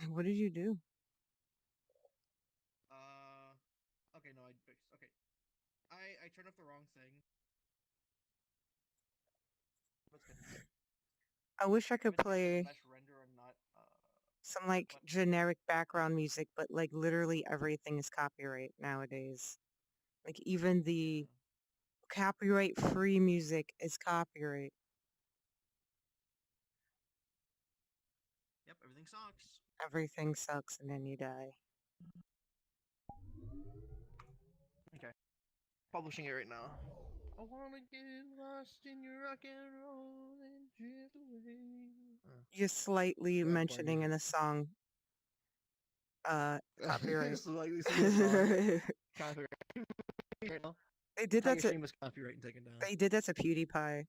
What did you do? Okay, no, I fixed. Okay, I turned off the wrong thing. What's good? I wish I I could meant to make like a play mesh render and not some like what? generic background music, but like literally everything is copyright nowadays. Like even the Yeah. copyright free music is copyright. Yep, everything sucks. Everything sucks and then you die. Okay, publishing it right now. I wanna get lost in your rock and roll and drift away. You're slightly Forgot the part mentioning in music. a song copyright. So like singing a song. They Copyright. Right now. did How that your to stream was copyright and taken down. PewDiePie.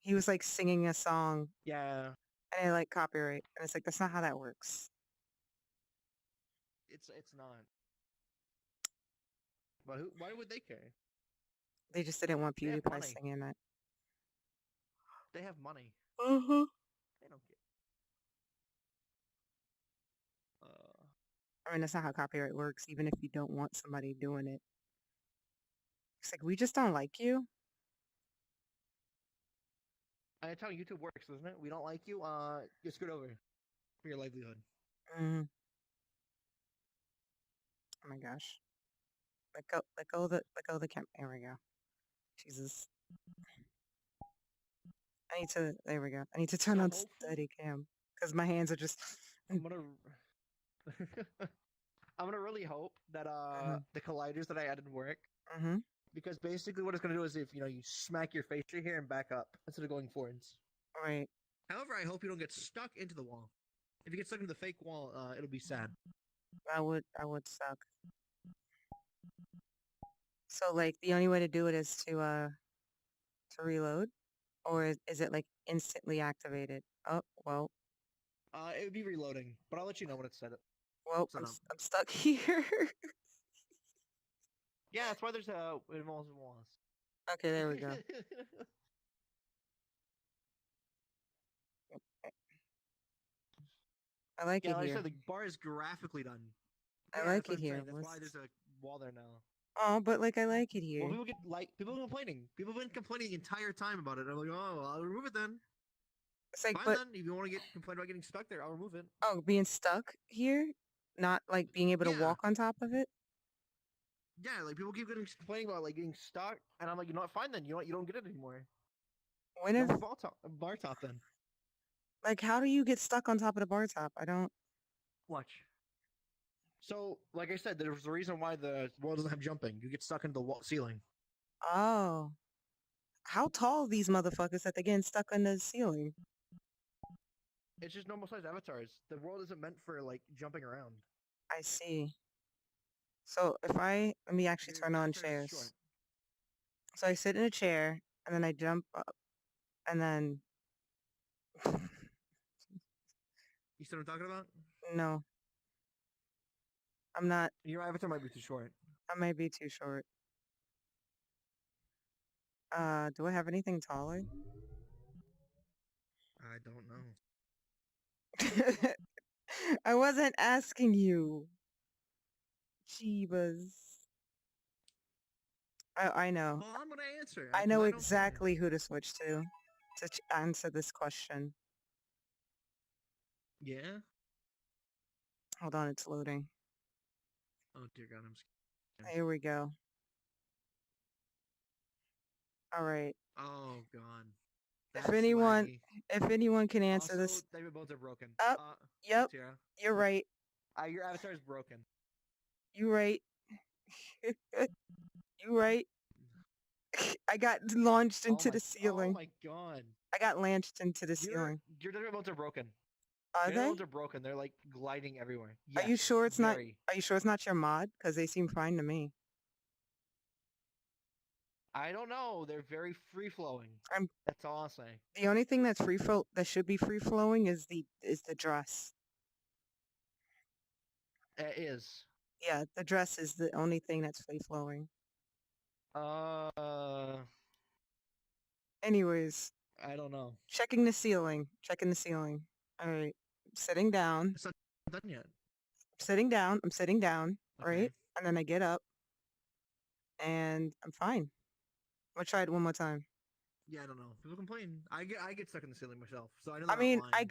He was like singing a song Yeah, and I like copyright. And it's like that's not how that works. it's not. But who? Why would they care? They just didn't want They have PewDiePie money. singing it. They have money. Uh-huh. They don't care. Uh, I mean, that's not how copyright works, even if you don't want somebody doing it. It's like, we just don't like you. and that's how YouTube works, isn't it? We don't like you. You're screwed over for your livelihood. Mm, oh my gosh. Let go of the camp. There we go. Jesus. There we go. I need to turn So on hopefully, steady cam because my hands are just, I'm gonna. I'm gonna really hope that mm-hmm, the colliders that I added work, mm-hmm. because basically what it's gonna do is if you smack your face right here and back up instead of going forwards. Right. However, I hope you don't get stuck into the wall. If you get stuck into the fake wall, it'll be sad. I would suck. So like the only way to do it is to reload, or is it like instantly activated? Oh, well, It would be reloading, but I'll let you know when it's set up. well, Set up. I'm stuck here. Yeah, that's why there's involves walls. Okay, there we go. I like Yeah, it like I here. said, the bar is graphically done. I Yeah, like that's what it I'm here. saying. That's why there's a wall there now. Oh, but like I like it Well, here. people have been complaining. People have been complaining the entire time about it. I'm like, oh, well, I'll remove it then. It's like, Fine but then. If you want to get complain about getting stuck there, I'll remove it. oh, being stuck here, not like being able to Yeah, walk on top of it. yeah. Like people keep getting complaining about like getting stuck, and I'm like, you know what? Fine then. You know what? You don't get it anymore. When No if more bar top then. like how do you get stuck on top of the bar top? I don't. Watch. So, like I said, there's a reason why the wall doesn't have jumping. You get stuck into the wall ceiling. Oh, how tall are these motherfuckers that they're getting stuck on the ceiling? It's just normal sized avatars. The world isn't meant for like jumping around. I see. So if let me actually Your turn on avatar is short. chairs. So I sit in a chair and then I jump up and then You see what I'm talking about? no, I'm not. Your avatar might be too short. I might be too short. Do I have anything taller? I don't know. I wasn't asking you. Jeebus. I know. Well, I'm gonna answer I because know I don't care. exactly who to switch to answer this question. Yeah. Hold on, it's loading. Oh dear God, I'm scared. Here we go. All right. Oh God, If that's anyone, laggy. if anyone can answer Also, this, their bones are broken. up. Yep. Tira. You're right. Your avatar is broken. You right. You right. I got launched into the Oh ceiling. my God. I got launched into the Your ceiling. your their bones are broken. Are Your bones they? are broken. They're like gliding everywhere. Are you Yes, sure it's not? very. Are you sure it's not your mod? Because they seem fine to me. I don't know. They're very free flowing. I'm That's all I'll say. the only thing that's that should be free flowing is the dress. It is. Yeah, the dress is the only thing that's free flowing. Uh, Anyways, I don't know. checking the ceiling. Checking the ceiling. All right, sitting down. So done yet. I'm sitting down, Okay. right? And then I get up and I'm fine. I'm gonna try it one more time. Yeah, I don't know. People complain. I get stuck in the ceiling myself, so I know I they're not mean, lying.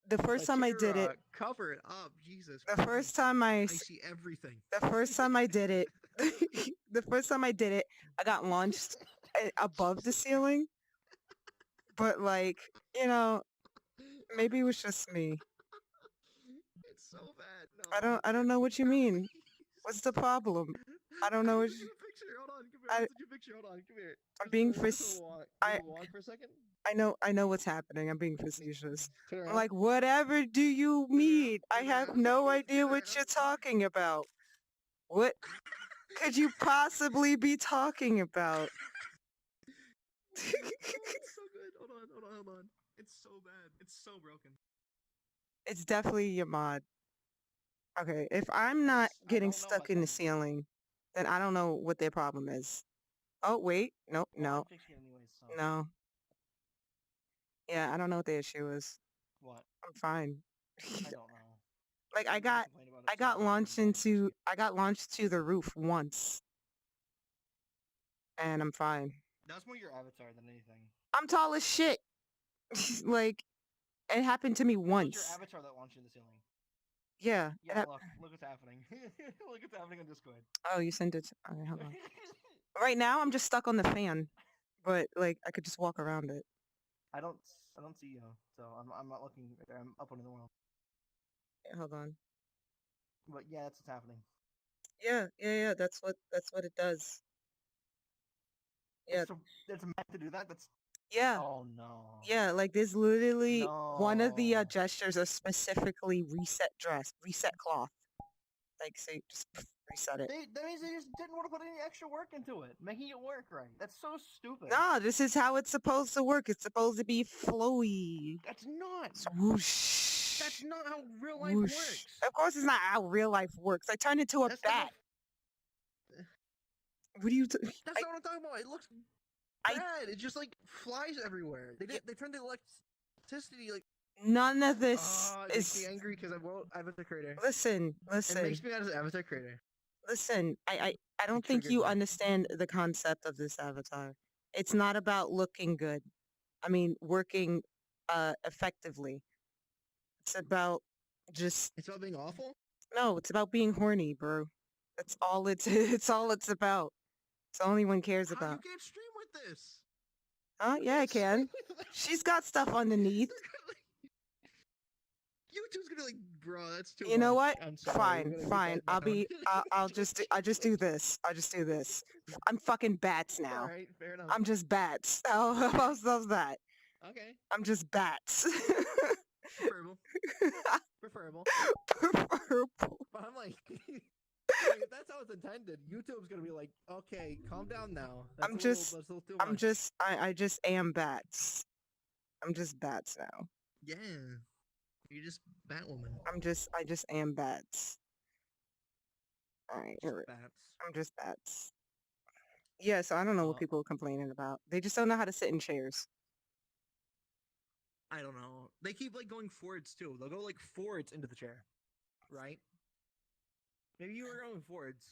the first time I did it, Cover it up, Jesus the first Christ! time I see everything. the first time I did it, the first time I did it, I got launched above the ceiling, but like, you know, maybe it was just me. It's so bad. No, I don't dude, know what you mean. What's please. the problem? I don't I know have what to send you a picture. Hold on, come here. I have I to send you a picture. Hold on, come here. I'm being We're just gonna face walk. You I wanna walk for a second? I know what's happening. I'm being Just facetious. turn I'm around. like, whatever do you Turn around. mean? I Turn have around. no idea Turn what around. you're talking about. What could you possibly be talking about? Oh, it's so good. Hold on, hold on, hold on. It's so bad. It's so broken. It's definitely your mod. Okay, if I'm not I getting don't know stuck about in the them. ceiling, then I don't know what their problem is. Oh, wait. Nope, Well, I'm no, fixing it anyways, so no. Yeah, I don't know what the issue is. what? I'm fine. I don't know. Like Everybody complained about it I so got much, and launched now I'm fixing into it. I got launched to the roof once and I'm fine. That's more your avatar than anything. I'm tall as shit. Like it happened to me So it's your once. avatar that launched you in the ceiling. Yeah. Yeah, look what's happening. Look what's happening on Discord. Oh, you sent it. Okay, hold on. Right now I'm just stuck on the fan, but like I could just walk around it. I don't see you, so I'm not looking right there. I'm up on the world. Yeah, hold on. But yeah, that's what's happening. Yeah. That's what it does. Yeah, It's meant to do that. That's yeah. oh no, Yeah, like there's literally one of the no. gestures are specifically reset cloth. Like, so you just reset it. That means they just didn't want to put any extra work into it, making it work right. That's so stupid. No, this is how it's supposed to work. It's supposed to be flowy. That's not. That's Swoosh. not how real life Whoosh. works. Of course, it's not how real life works. I turned into a That's not how. bat. What do you? That's not what I'm talking about. It looks I, bad. It just like flies everywhere. y- They turned the electricity like. none of this It makes me is. angry because I won't Avatar Creator. Listen, It makes listen, me mad as an Avatar Creator. listen. I It don't think triggered you me. understand the concept of this avatar. It's not about looking good. I mean, working effectively. It's about just It's about being awful. no, it's about being horny, bro. That's all it's it's all it's about. It's the only one cares How you about. can't stream with this? Huh? You Yeah, I can't stream can. with that. She's got stuff underneath. YouTube's gonna be like, bro, that's too You know much. what? I'm sorry. We're Fine, gonna get fine. that down. I'll just do this. I'll just do this. I'm fucking bats All now. right, fair enough. I'm just bats. How's that? Okay, I'm just bats. preferable, preferable. Purple. But I'm like, like if that's how it's intended, YouTube's gonna be like, okay, calm down now. I'm just That's a little too much. I just am bats. I'm just bats now. Yeah, you're just Batwoman. I just am bats. Alright, Just bats. I'm just bats. Yeah, so I don't know what Well, people are complaining about. They just don't know how to sit in chairs. I don't know. They keep like going forwards too. They'll go like forwards into the chair, right? Maybe you were going forwards.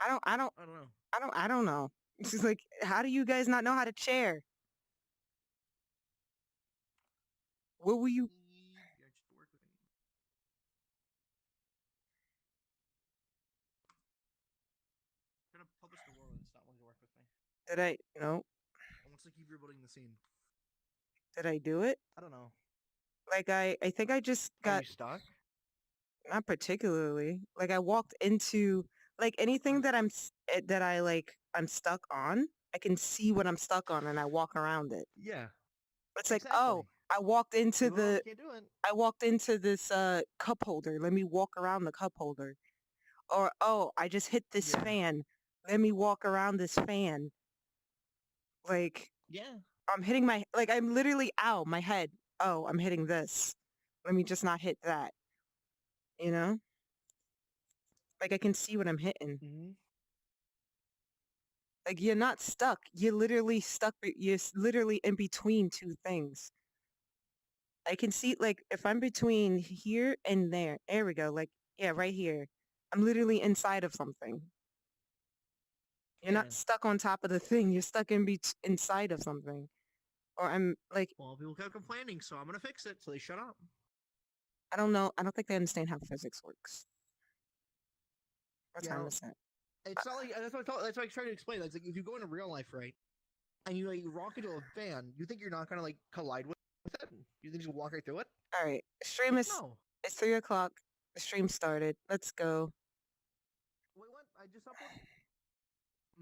I don't I don't I don't know. I don't know. It's just like, how do you guys not know how to chair? What were you Yeah, just work with me. I'm gonna publish the world and it's not wanting to work with me. did I no? It wants to keep rebooting the scene. Did I do it? I don't know. Like I think I just Are you got stuck? not particularly. Like I walked into like anything I'm that that I like I'm stuck on, I can see what I'm stuck on and I walk around it. yeah, It's like, "Oh, exactly. People can't do it. I walked into this cup holder. Let me walk around the cup holder." Or, "Oh, I just hit this Yeah. fan. Let me walk around this fan." Like Yeah. I'm hitting my like I'm literally ow, my head. Oh, I'm hitting this. Let me just not hit that, you know? Like I can see what I'm hitting. Hmm. Like you're not stuck. You're literally stuck. Literally in between two things. I can see, like, if I'm between here and there we go. Like, yeah, right here. I'm literally inside of something. You're Yeah. not stuck on top of the thing. You're stuck inside of something. Or I'm like, Well, people kept complaining, so I'm gonna fix it. So they shut up. I don't know. I don't think they understand how physics works. What You time know, is it? it's not like that's what I tried to explain. It's like if you go into real life, right, and you like rock into a van, you think you're not gonna like collide with it? You think you walk right through it? All right. Stream Like is no. it's 3 o'clock. The stream started. Let's go. Wait, what? I just uploaded.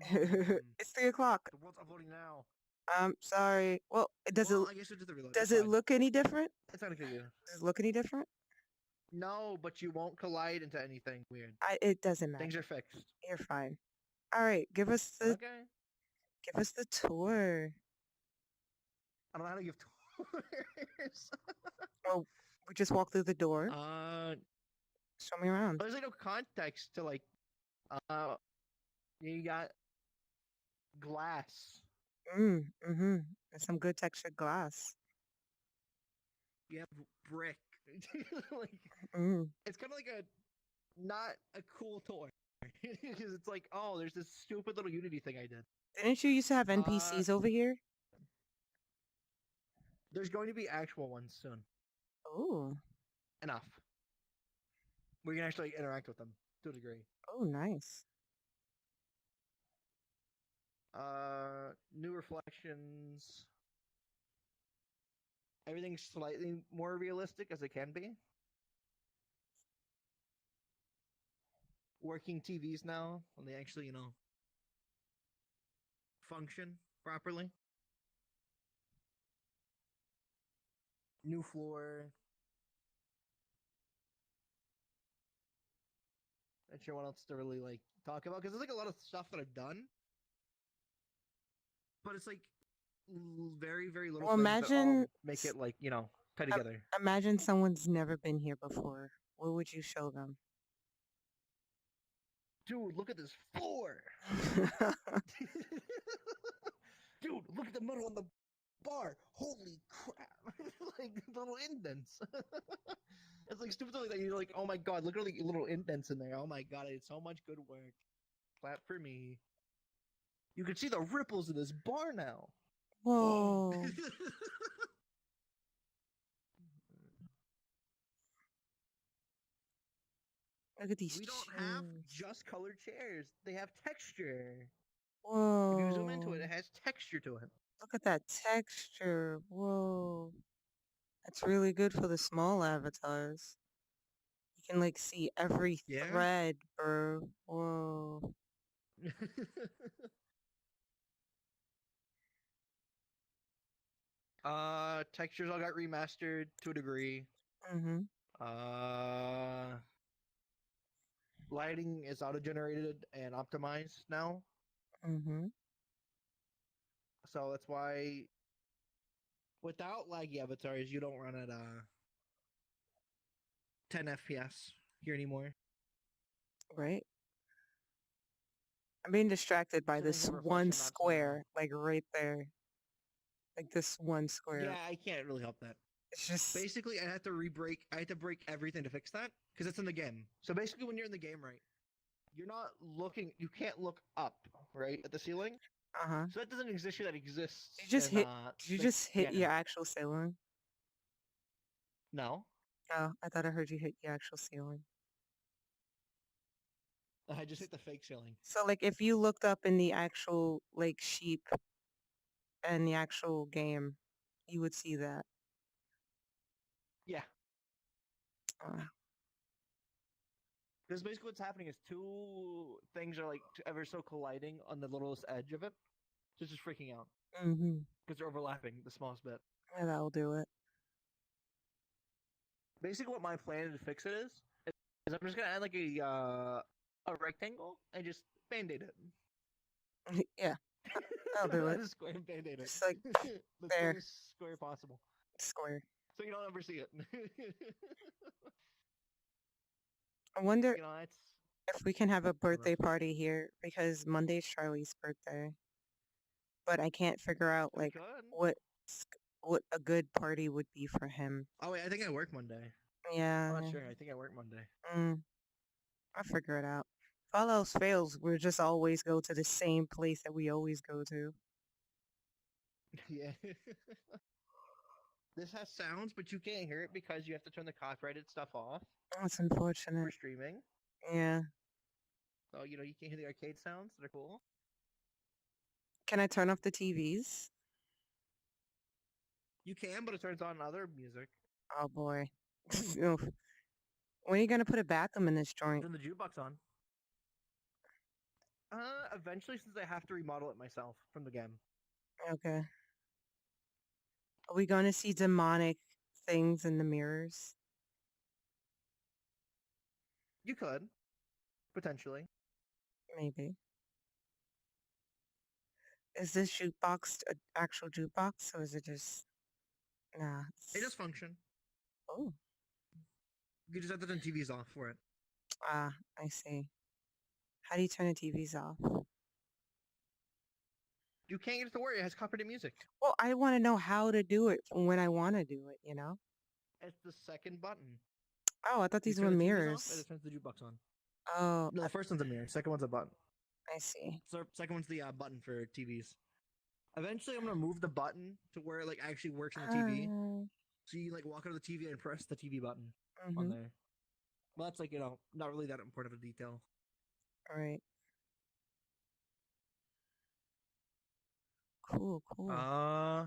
Mm, It's 3 o'clock. the world's uploading now. I'm sorry. Well, Well, I guess it just reload. It's does it fine. look any different? It's not gonna kill you. Does it look any different? No, but you won't collide into anything weird. It doesn't Things matter. are fixed. You're fine. All right, Okay. give us the tour. I don't know how to give tours. Oh, we just walk through the door. uh, Show me around. there's like no context to like. Uh, you got glass. Mm-hmm. And some good textured glass. You have brick. Like Mm. it's kind of like a not a cool toy because it's like, oh, there's this stupid little Unity thing I did. Didn't you used to have Uh, NPCs over here? there's going to be actual ones soon. Oh. Enough. We can actually interact with them to a degree. Oh, nice. New reflections. Everything's slightly more realistic as it can be. Working TVs now, when they actually, function properly. New floor. Not sure what else to really like talk about because there's like a lot of stuff that I've done, but it's like very very little Well, things that all imagine make it like tie together. imagine someone's never been here before. What would you show them? Dude, look at this floor. Dude, look at the metal on the bar. Holy crap! Like the little indents. It's like stupid like that. You're like, oh my god, look at the little indents in there. Oh my god, I did so much good work. Clap for me. You can see the ripples of this bar now. Whoa. Look at these We don't chairs. have just colored chairs. They have texture. If you zoom into Whoa. it, it has texture to it. Look at that texture. Whoa. That's really good for the small avatars. You can like see every Yeah. thread, bro. Whoa. Textures all got remastered to a degree. Mm-hmm. Lighting is auto-generated and optimized now. Mm-hmm. So that's why without laggy avatars, you don't run at 10 FPS here anymore. Right. I'm being distracted by So things this have reflection, one not so square, like right there. Like this one square. Yeah, I can't really help that. It's just Basically, I had to break everything to fix that because it's in the game. So basically, when you're in the game, right, you're not looking. You can't look up, right, at the ceiling. uh-huh. So that doesn't exist. That exists. Did you just in, hit did you just hit yeah. your actual ceiling? No, Oh, I thought I heard you hit your actual ceiling. I just hit the fake ceiling. So like if you looked up in the actual like sheep and the actual game, you would see that. Yeah, Uh, because basically what's happening is two things are like ever so colliding on the littlest edge of it. So it's just freaking out mm-hmm. because they're overlapping the smallest bit. Yeah, that'll do it. Basically, what my plan to fix it is I'm just gonna add like a rectangle and just band-aid it. Yeah, that'll do it. A square and band-aid it. Just like the there. clearest square possible, Square. so you don't ever see it. I wonder It's if we can have a birthday party here because Monday's Charlie's birthday. But I can't figure out we like could. what what a good party would be for him. Oh wait, I think I work Monday. I'm not Yeah, sure. I think I work Monday. I'll figure it out. If all else fails, we'll just always go to the same place that we always go to. Yeah. This has sounds, but you can't hear it because you have to turn the copyrighted stuff off That's for unfortunate. streaming. Yeah. So you can't hear the arcade sounds that are cool. Can I turn off the TVs? You can, but it turns on other music. Oh boy. Oof. When are you gonna put a bathroom in this joint? Turn the jukebox on. Eventually, since I have to remodel it myself from the game. Okay. Are we gonna see demonic things in the mirrors? You could potentially. Maybe. Is this jukebox an actual jukebox or is it just nah? It does function. Oh, You just have to turn TVs off for it. I see. How do you turn the TVs off? You can't get it to work. It has copyrighted music. Well, I want to know how to do it when I want to do it, you know? It's the second button. Oh, I thought You these turn were the TVs off, and mirrors. it turns the jukebox on. Oh, No, the first one's a mirror. Second one's a button. I see. So second one's the button for TVs. Eventually, I'm gonna move the button to where it like actually works on the TV. So you like walk out of the TV and press the TV button on Mm-hmm. there. Well, that's like not really that important of a detail. All right. Cool, cool. I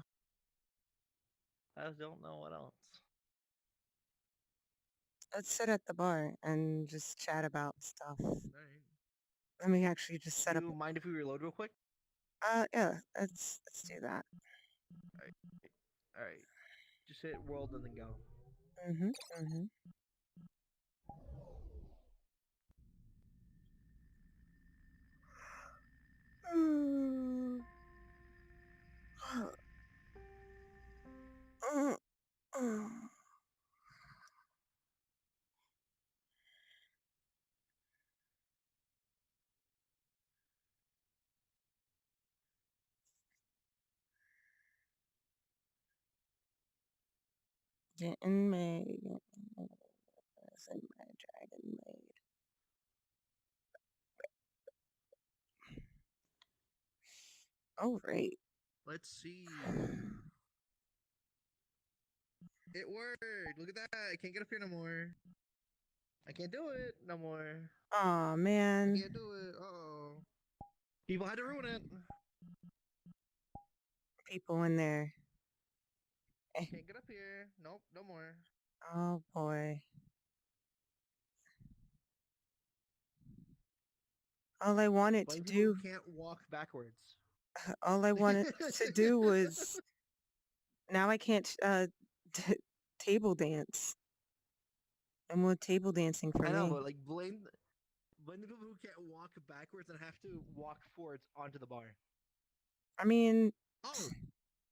don't know what else. Let's sit at the bar and just chat about stuff. All right. Let me actually just set Do up. you mind if we reload real quick? Yeah, let's do that. All right. All right. Just hit world and then go. Mm-hmm. Mm-hmm. Getting made. Getting my dragon made. All right. Let's see. It worked. Look at that. I can't get up here no more. I can't do it no more. Aw, I man. can't do it. Oh. People had to ruin it. People in there. Can't get up here. Nope, no more. Oh, boy. All I wanted to Blame people who do, can't walk backwards. all I wanted to do was, now I can't, t table dance. No more table dancing for I know, me. but like blame the people who can't walk backwards and have to walk forwards onto the bar. I mean, Oh,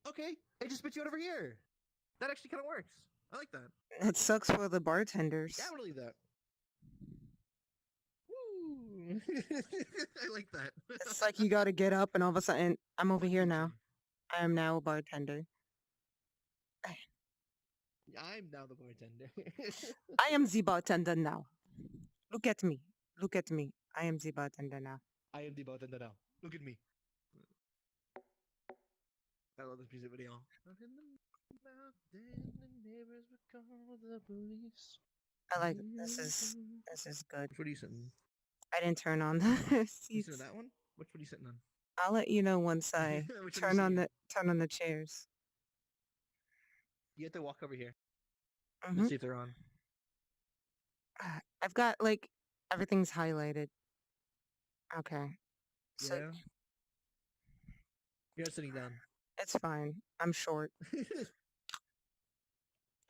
okay. It just spits you out over here. That actually kind of works. I like that. it sucks for the bartenders. Yeah, I would leave that. Woo! I like that. It's like you gotta get up and all of a sudden, I'm over Fun here now. feature. I am now a bartender. I'm now the bartender. I am the bartender now. Look at me. Look at me. I am the bartender now. I am the bartender now. Look at me. I love this music video. Up in the mountain, the neighbors would call the police. I like it. This is good. Which one are you sitting? I didn't turn on the You seats. sitting on that one? Which one are you sitting on? I'll let you know once I Which one are you turn on the chairs. You have to walk over here. Hmm. Let's see if they're on. I've got like everything's highlighted. Okay. So Yeah. You're not sitting down. it's fine. I'm short. You're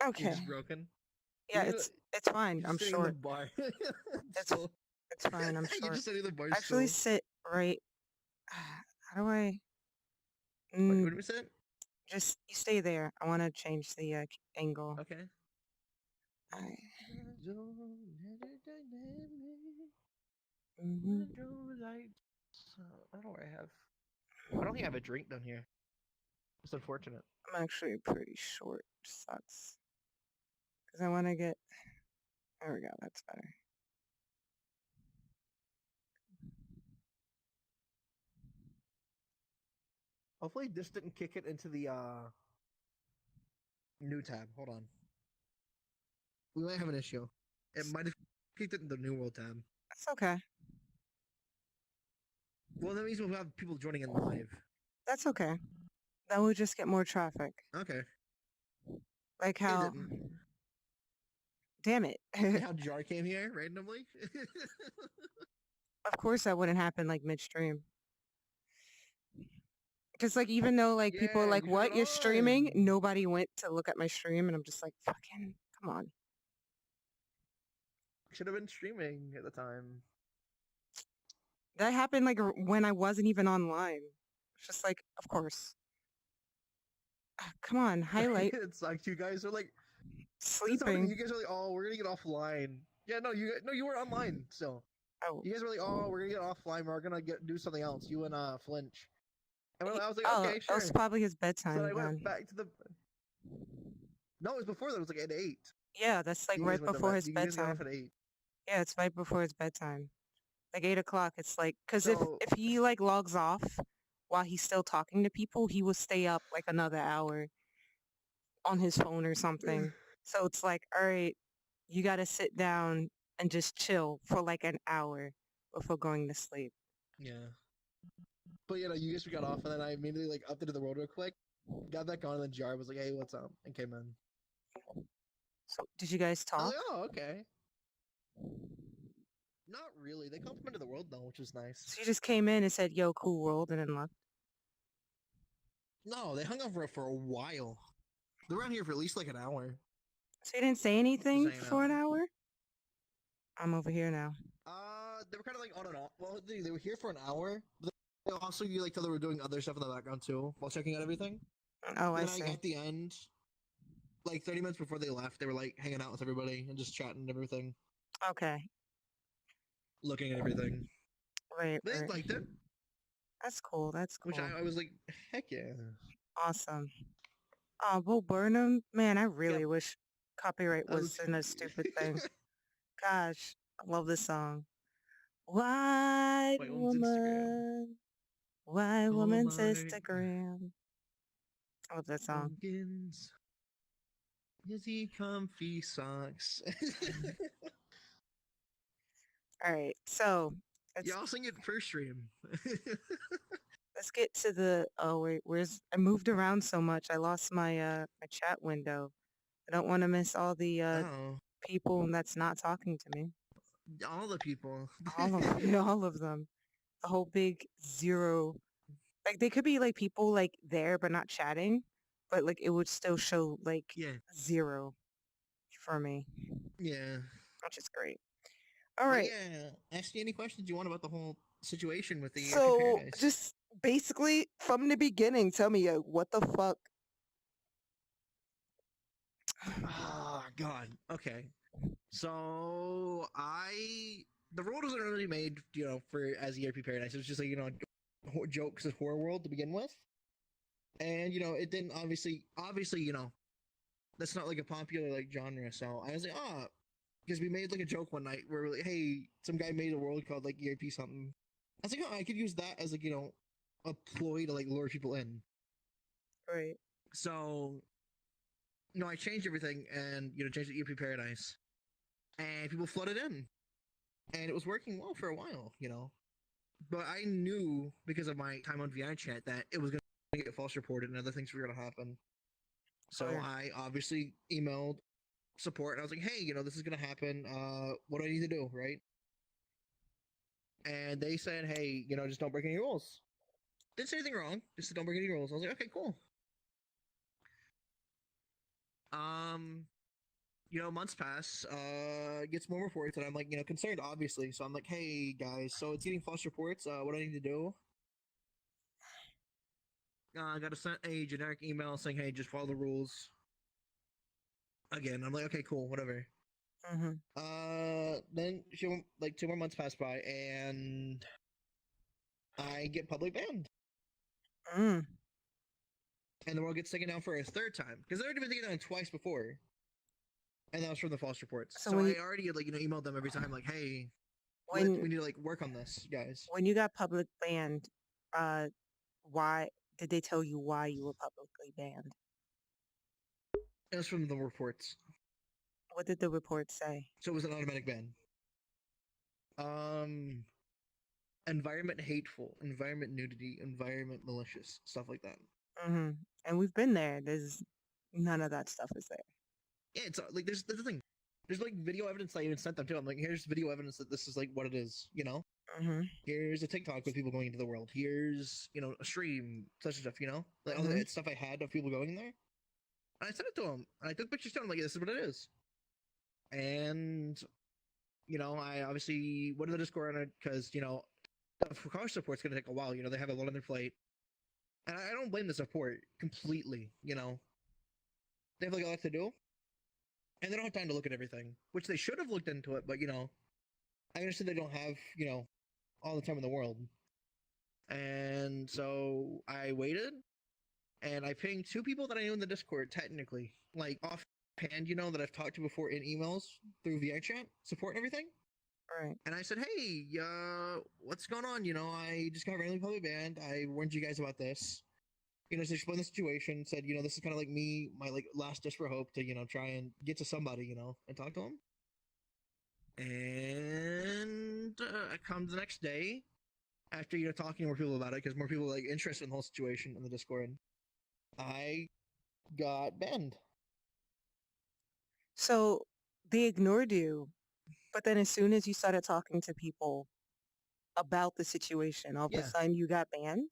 Okay. just broken. Yeah, You're it's fine. You're I'm just sitting in short. the bar. It's Stool. it's fine. I'm You're short. just sitting in the bar Actually, stool. sit right. How do I? What do we sit? Just you stay there. I want to change the angle. Okay. I, I don't know where I have. I don't think I have a drink down here. It's unfortunate. I'm actually pretty short. Sucks. Because I want to get. There we go. That's better. Hopefully this didn't kick it into the new tab. Hold on. We might have an issue. It might have kicked it in the new world tab. That's okay. Well, that means we'll have people joining in live. That's okay. Then we'll just get more traffic. Okay. Like It how. didn't. Damn it. Like how Jar came here randomly. Of course that wouldn't happen like midstream. Because like even though like people are Yeah, like, you should what, have you're been streaming, on. nobody went to look at my stream, and I'm just like, fucking come on. Should have been streaming at the time. That happened like when I wasn't even online. It's just like, of course. Come on, highlight It's like you guys are like, this happening. sleeping. You guys are like, oh, we're gonna get offline. Yeah, no, you were online still. Oh, You guys were like, oh, we're gonna get offline. We're gonna do something else. You and Flinch. And I was like, oh, okay, it was sure. probably his So then bedtime I then. went back to the. No, it was before that. It was like at 8. Yeah, that's like You right guys went to before bed. his You guys got bedtime. off at 8. Yeah, it's right before his bedtime. Like 8 o'clock. It's like, because So if he like logs off while he's still talking to people, he will stay up like another hour on his phone or something. So it's like, all right, you got to sit down and just chill for like an hour before going to sleep. yeah. But you guys got off, and then I immediately like updated the world real quick, got back on, and then Jar was like, "Hey, what's up?" and came in. So did you guys I was talk? like, "Oh, okay." Not really. They complimented the world though, which was nice. So you just came in and said, yo, cool world, and then left? No, they hung out for a while. They were around here for at least like an hour. So you didn't say Just anything hanging for out. an hour? I'm over here now. They were kind of like on and off. Well, they were here for an hour. But they also, you like, tell they were doing other stuff in the background too, while checking out everything. Oh, I Then see. at the end, like 30 minutes before they left, they were like hanging out with everybody and just chatting and everything, Okay. looking at everything. Right, They right. liked it, That's cool. That's which cool. I was like, heck yeah. Awesome. Oh, Bo Burnham, man, I really Yep. wish copyright I was. wasn't a stupid thing. Gosh, I love this song. White My own Instagram. white Oh woman's my Instagram. I love that song. pumpkins. Is he comfy socks? All right, so let's Y'all sing it first stream. let's get to the. Oh wait, where's I moved around so much, I lost my my chat window. I don't want to miss all the Oh, people that's not talking to me. all the people. All of all of them. The whole big zero. Like they could be like people like there but not chatting, but like it would still show like Yeah, 0 for me, yeah. which is great. All But right. yeah, ask me any questions you want about the whole situation with the ERP So Paradise. just basically from the beginning, tell me what the fuck. Oh God. Okay. So the rule wasn't really made, for as ERP Paradise. It was just like jokes of horror world to begin with, and it didn't obviously that's not like a popular like genre. So I was like, because we made like a joke one night where we're like, hey, some guy made a world called like ERP something. I was like, oh, I could use that as like a ploy to like lure people in. Right. So I changed everything and changed the ERP Paradise, and people flooded in, and it was working well for a while. But I knew because of my time on VI chat that it was going to get false reported and other things were going to happen. So Oh, yeah. I obviously emailed support and I was like, hey, this is going to happen. What do I need to do, right? And they said, hey, just don't break any rules. Didn't say anything wrong. Just don't break any rules. I was like, okay, cool. Months pass, gets more reports, and I'm like, concerned, obviously. So I'm like, hey guys, so it's getting false reports. What do I need to do? I got to send a generic email saying, hey, just follow the rules. Again, I'm like, okay, cool, whatever. Then like 2 more months pass by, and I get public banned. and the world gets taken down for a third time because they'd already been taken down twice before, and that was from the false reports. So So I already like emailed them every time like, hey, when we need to like work on this, guys. when you got public banned, uh, why did they tell you why you were publicly banned? It was from the reports, What did the report say? so it was an automatic ban. Um, environment hateful, environment nudity, environment malicious, stuff like that. Hmm. And we've been there. There's none of that stuff is there. Yeah, it's like there's the thing. There's like video evidence I even sent them too. I'm like, here's video evidence that this is like what it is, you know? Hmm. Here's a TikTok with people going into the world. Here's, a stream, such and stuff, you know? Like all Hmm. the stuff I had of people going there. And I sent it to them. And I took pictures to them, like, this is what it is. And, I obviously went to the Discord on it because, the car support's going to take a while. They have a lot on their plate. And I don't blame the support completely, They have like a lot to do. And they don't have time to look at everything, which they should have looked into it, but, I understand they don't have, all the time in the world. And so I waited and I pinged two people that I knew in the Discord, technically, like offhand, that I've talked to before in emails through VI chat support and everything. Right. And I said, hey, what's going on? I just got randomly public banned. I warned you guys about this. So explain the situation, said, this is kind of like me, my like last desperate hope to, try and get to somebody, and talk to them. And I come the next day after talking to more people about it because more people like interested in the whole situation in the Discord. I got banned. So they ignored you, but then as soon as you started talking to people about the situation, all of a Yeah, sudden you got banned?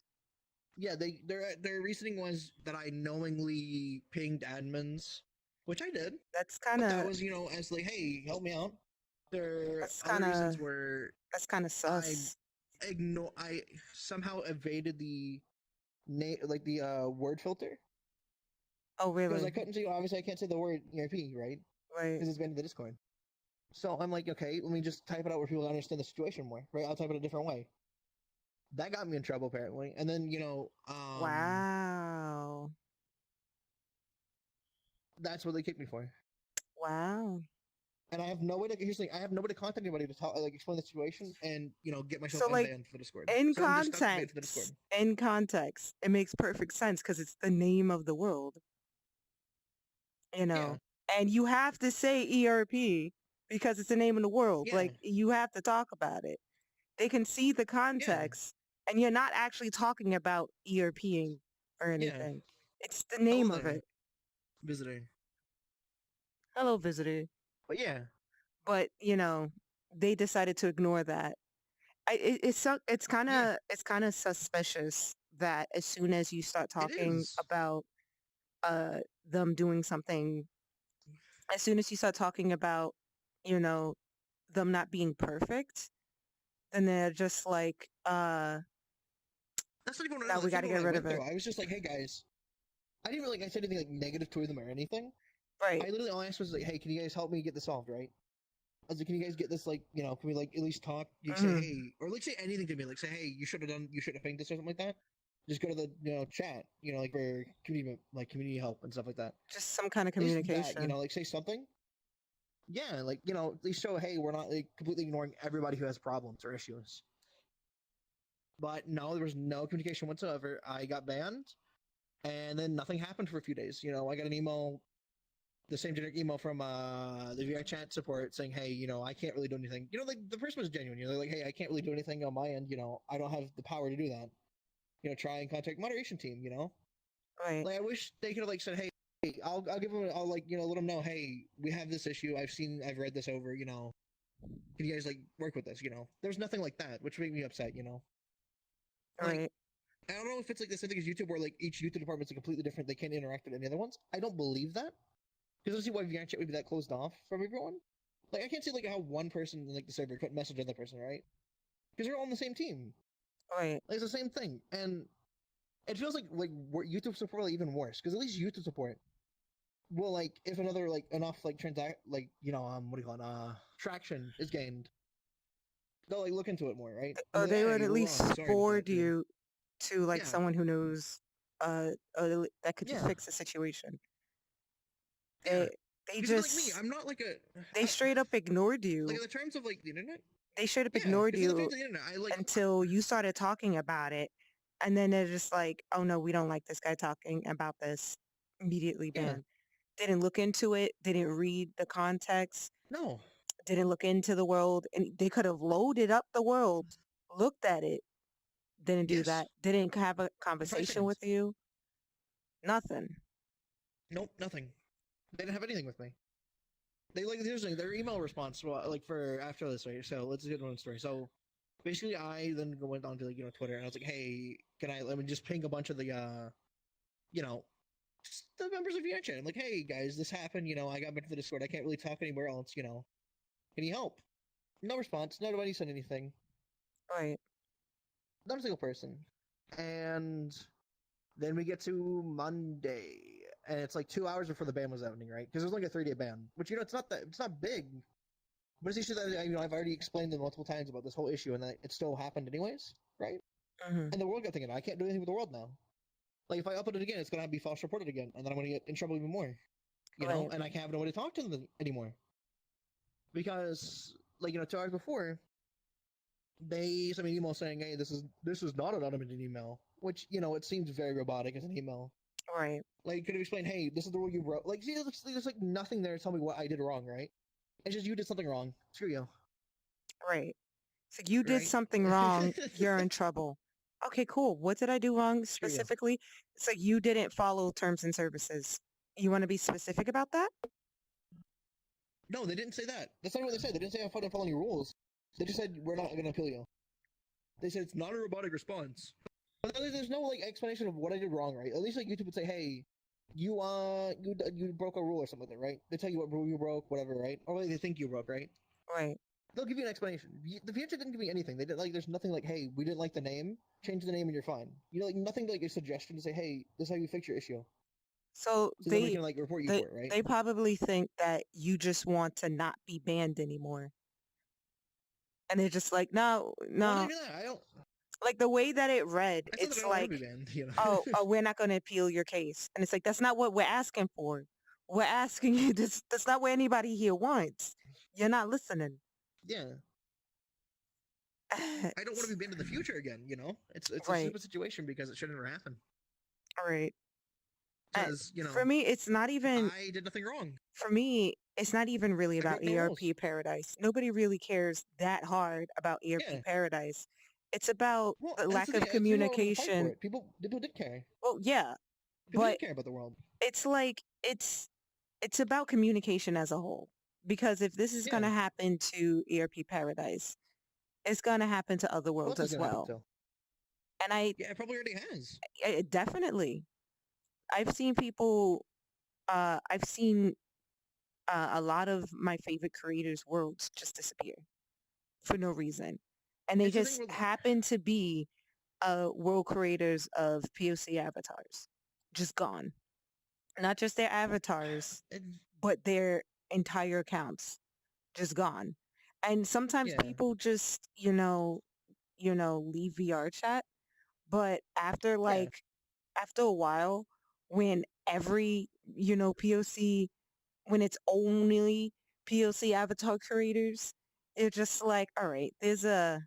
yeah. Their reasoning was that I knowingly pinged admins, which I did, That's but kind that of was as like, hey, help me out. Their that's other kind of reasons were that's kind of I sus. I somehow evaded the like the word filter Oh, because I really? couldn't say obviously I can't say the word ERP right Right. because it's banned in the Discord. So I'm like, okay, let me just type it out where people understand the situation more, right? I'll type it a different way. That got me in trouble apparently, and then Wow. that's what they kicked me for. Wow. And I have no way to here's the thing, I have no way to contact anybody to talk, like explain the situation and get myself So like unbanned for the Discord. So I'm just stuck banned for the Discord. in context, it makes perfect sense because it's the name of the world, you Yeah, know. And you have to say ERP because it's the name of the world. yeah, Like you have to talk about it. They can see the yeah, context and you're not actually talking about ERPing or yeah. anything. It's the Hello name of there, it. visitor. Hello, visitor. But yeah, But, they decided to ignore that. yeah, It's kind of suspicious that as soon as you start it talking is. about uh them doing something, as soon as you start talking about, you know, them not being perfect, then they're just like, That's not even what now we that's got not to even get what I rid of went through. it. I was just like, hey guys, I didn't really like I said anything like negative to them or anything. I Right. literally all I asked was like, hey, can you guys help me get this solved, right? I was like, can you guys get this like, can we like at least talk? You say, Hmm. hey, or like say anything to me, like say, hey, you should have pinged this or something like that. Just go to the chat, like for community help and stuff like that. Just some kind of At least that, communication. like say something. Yeah, like at least show, hey, we're not like completely ignoring everybody who has problems or issues. But no, there was no communication whatsoever. I got banned, and then nothing happened for a few days. I got an email, the same generic email from the VI chat support saying, hey, I can't really do anything. Like the person was genuine. They're like, hey, I can't really do anything on my end. I don't have the power to do that. Try and contact moderation team. Right. Like I wish they could have like said, hey, I'll give them, I'll like let them know, hey, we have this issue. I've read this over. Can you guys like work with this? There's nothing like that, which made me upset. Like Right. I don't know if it's like the same thing as YouTube, where like each YouTube department's completely different. They can't interact with any other ones. I don't believe that. Because I don't see why VRChat would be that closed off from everyone. Like I can't see like how one person in like the server couldn't message another person, right? Because they're all on the same team. Right. Like, it's the same thing, and it feels like YouTube support like even worse. Because at least YouTube support will like if another like enough like transact like what do you call it traction is gained, they'll like look into it more, right? And Or be like, they hey, would you at were least wrong. Sorry about that. forward you to like Yeah, someone who knows. that could just Yeah, fix the situation. yeah. They Because like me, just I'm not like they straight up ignored like you. in the terms of like the internet. They straight up Yeah, ignored because in the terms you of the internet, I like until you started talking about it, and then they're just like, "Oh no, we don't like this guy talking about this." Immediately yeah, banned. Didn't look into it. Didn't read the context. no, Didn't look into the world, and they could have loaded up the world, looked at it. Didn't do yes, that. Didn't have a in five conversation seconds. with you. Nothing. Nope, nothing. They didn't have anything with me. They like here's the thing, their email response like for after this, right? So let's get one story. So basically, I then went on to like Twitter and I was like, hey, can I let me just ping a bunch of the you know just the members of your chat. I'm like, hey guys, this happened. I got into the Discord. I can't really talk anywhere else. Can you help? No response. Nobody said anything. Right. Not a single person. And then we get to Monday, and it's like 2 hours before the ban was ending, right? Because there's only a 3-day ban, which it's not that it's not big, but it's issue that I've already explained them multiple times about this whole issue, and that it still happened anyways, right? Hmm. And the world got thinking, I can't do anything with the world now. Like if I upload it again, it's gonna be false reported again, and then I'm gonna get in trouble even more, Right. and I can't have no way to talk to them anymore because 2 hours before they sent me an email saying, hey, this is not an automated email, which it seems very robotic as an email. Right. Like, could have explained, hey, this is the rule you wrote. Like, see, there's like nothing there to tell me what I did wrong, right? It's just you did something wrong. Screw you, Right. So you did right? something wrong. You're in trouble. Okay, cool. What did I do wrong Screw you. specifically? So you didn't follow terms and services. You want to be specific about that? No, they didn't say that. That's not what they said. They didn't say I didn't follow any rules. They just said we're not going to appeal you. They said it's not a robotic response. But there's no like explanation of what I did wrong, right? At least like YouTube would say, hey, you broke a rule or something like that, right? They tell you what rule you broke, whatever, right? Or they think you broke, right? Right. They'll give you an explanation. The future didn't give me anything. They didn't like. There's nothing like, hey, we didn't like the name. Change the name and you're fine. Like nothing like a suggestion to say, hey, this is how you fix your issue, So so then we can like report you they for it, right? they probably think that you just want to not be banned anymore. And they're just like, no, Well, not no. even that. I don't. Like the way that it read, I said that I it's don't want to be like, banned. oh, we're not going to appeal your case. And it's like, that's not what we're asking for. We're asking you this. That's not what anybody here wants. You're not listening. Yeah. I don't want to be banned in the future again. It's a Right. stupid situation because it should never happen. All right. And Because for me, it's not even, I did nothing wrong. for me, it's not even really I about broke no ERP rules. Paradise. Nobody really cares that hard about ERP Yeah. Paradise. It's about Well, the that's the lack thing. of That's the reason why I wanted to fight for communication. it. People did care. Well, yeah, People but did care about the world. it's like it's about communication as a whole. Because if this is going Yeah. to happen to ERP Paradise, it's going to happen to other What worlds else is as gonna happen well. to? And Yeah, it probably already has. definitely, I've seen people, I've seen a lot of my favorite creators' worlds just disappear for no reason. And they It's the thing just where happen to be world creators of POC avatars, just gone. Not just their avatars, it, but their entire accounts, just gone. And sometimes yeah, people just, leave VR chat, but yeah, after a while, when every, POC, when it's only POC avatar creators, it's just like, all right, there's a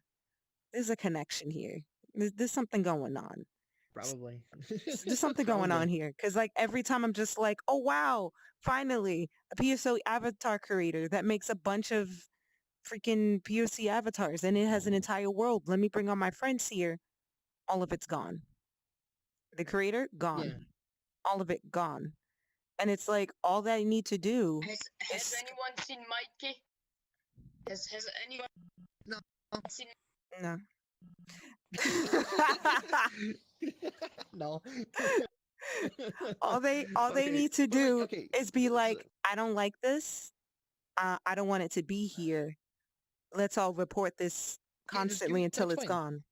connection here. There's something going on. S- probably, There's something going on probably. here. Cause like every time I'm just like, oh wow, finally a POC avatar creator that makes a bunch of freaking POC avatars and it has an entire world. Let me bring on my friends here. All of it's gone. The creator, Yeah. gone. All of it gone. And it's like all that I need to do Has is anyone seen Mikey? Has anyone No. seen? no. No. all they Okay, need to but like, do okay, is be like, I don't like this. I don't want it to be here. Let's all report this yeah, just give. constantly until That's it's fine. gone.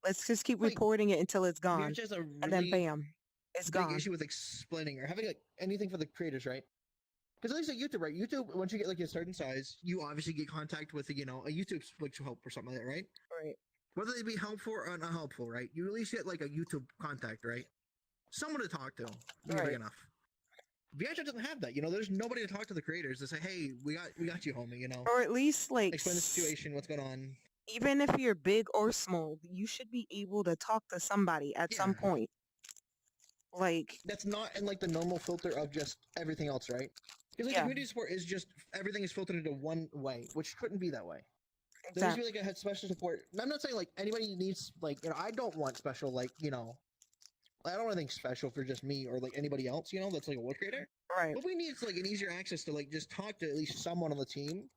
Let's just keep Like, reporting it until it's gone. VRChat has a And then really bam, it's big gone. issue with explaining or having like anything for the creators, right? Because at least at YouTube, right? YouTube, once you get like a certain size, you obviously get contact with a YouTube like help or something like that, right? Right. Whether they be helpful or not helpful, right? You at least get like a YouTube contact, right? Someone to talk to when you're big Right. enough. VHS doesn't have that. You know, there's nobody to talk to the creators to say, "Hey, we got you, homie." You know, Or at least like explain the situation, what's going on. even if you're big or small, you should be able to talk to somebody at Yeah, some point. Like, that's not in like the normal filter of just everything else, right? Because like the yeah, community support is just everything is filtered into one way, which couldn't be that way. There needs to exactly. be like a special support. And I'm not saying like anybody needs like I don't want special like I don't want anything special for just me or like anybody else that's like a world creator. Right. What we need is like an easier access to like just talk to at least someone on the team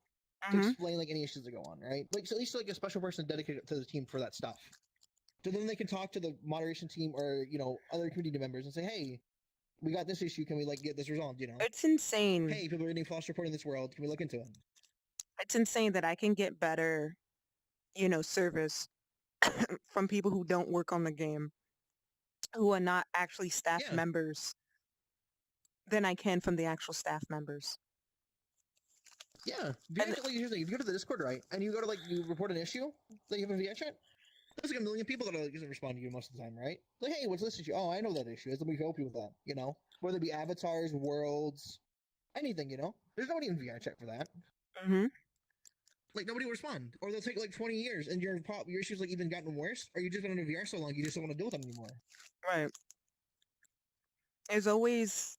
to Mm-hmm. explain like any issues that go on, right? Like so at least like a special person dedicated to the team for that stuff. So then they can talk to the moderation team or other community members and say, hey, we got this issue. Can we like get this resolved? It's insane. Hey, people are getting false report in this world. Can we look into it? It's insane that I can get better, service from people who don't work on the game, who are not actually staff Yeah, members, than I can from the actual staff members. yeah. And VI, like here's the thing: if you go to the Discord, right, and you go to like you report an issue that you have in VI chat, there's like a million people that are like, respond to you most of the time, right? Like, hey, what's this issue? Oh, I know that issue. Let me help you with that. Whether it be avatars, worlds, anything. There's nobody in VI chat for that. mm-hmm. Like nobody will respond, or they'll take like 20 years, and your issues like even gotten worse, or you just been on a VR so long you just don't want to deal with them anymore. Right. There's always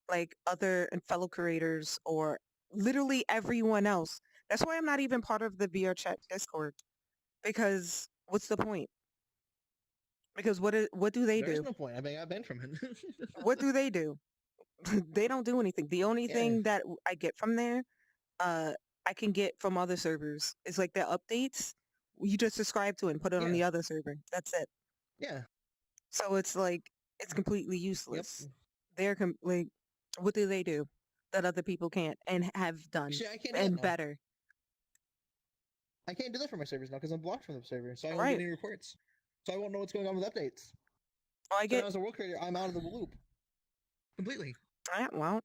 like other and fellow creators or literally everyone else. That's why I'm not even part of the VR chat Discord, because what's the point? Because what do they There is do? no point. I mean, I've been from it. What do they do? They don't do anything. The only Yeah, thing that I get from there, uh, I can get from other servers. It's like their updates. You just subscribe to it and put it on yeah, the other server. That's it. yeah. So it's like it's completely Yep. useless. Like, what do they do that other people can't and have done See, I can't do that and now. better? I can't do that for my servers now because I'm blocked from the server, so I won't Right. get any reports. So I won't know what's going on with updates. Oh, I So get. now as a world creator, I'm out of the loop completely. Well,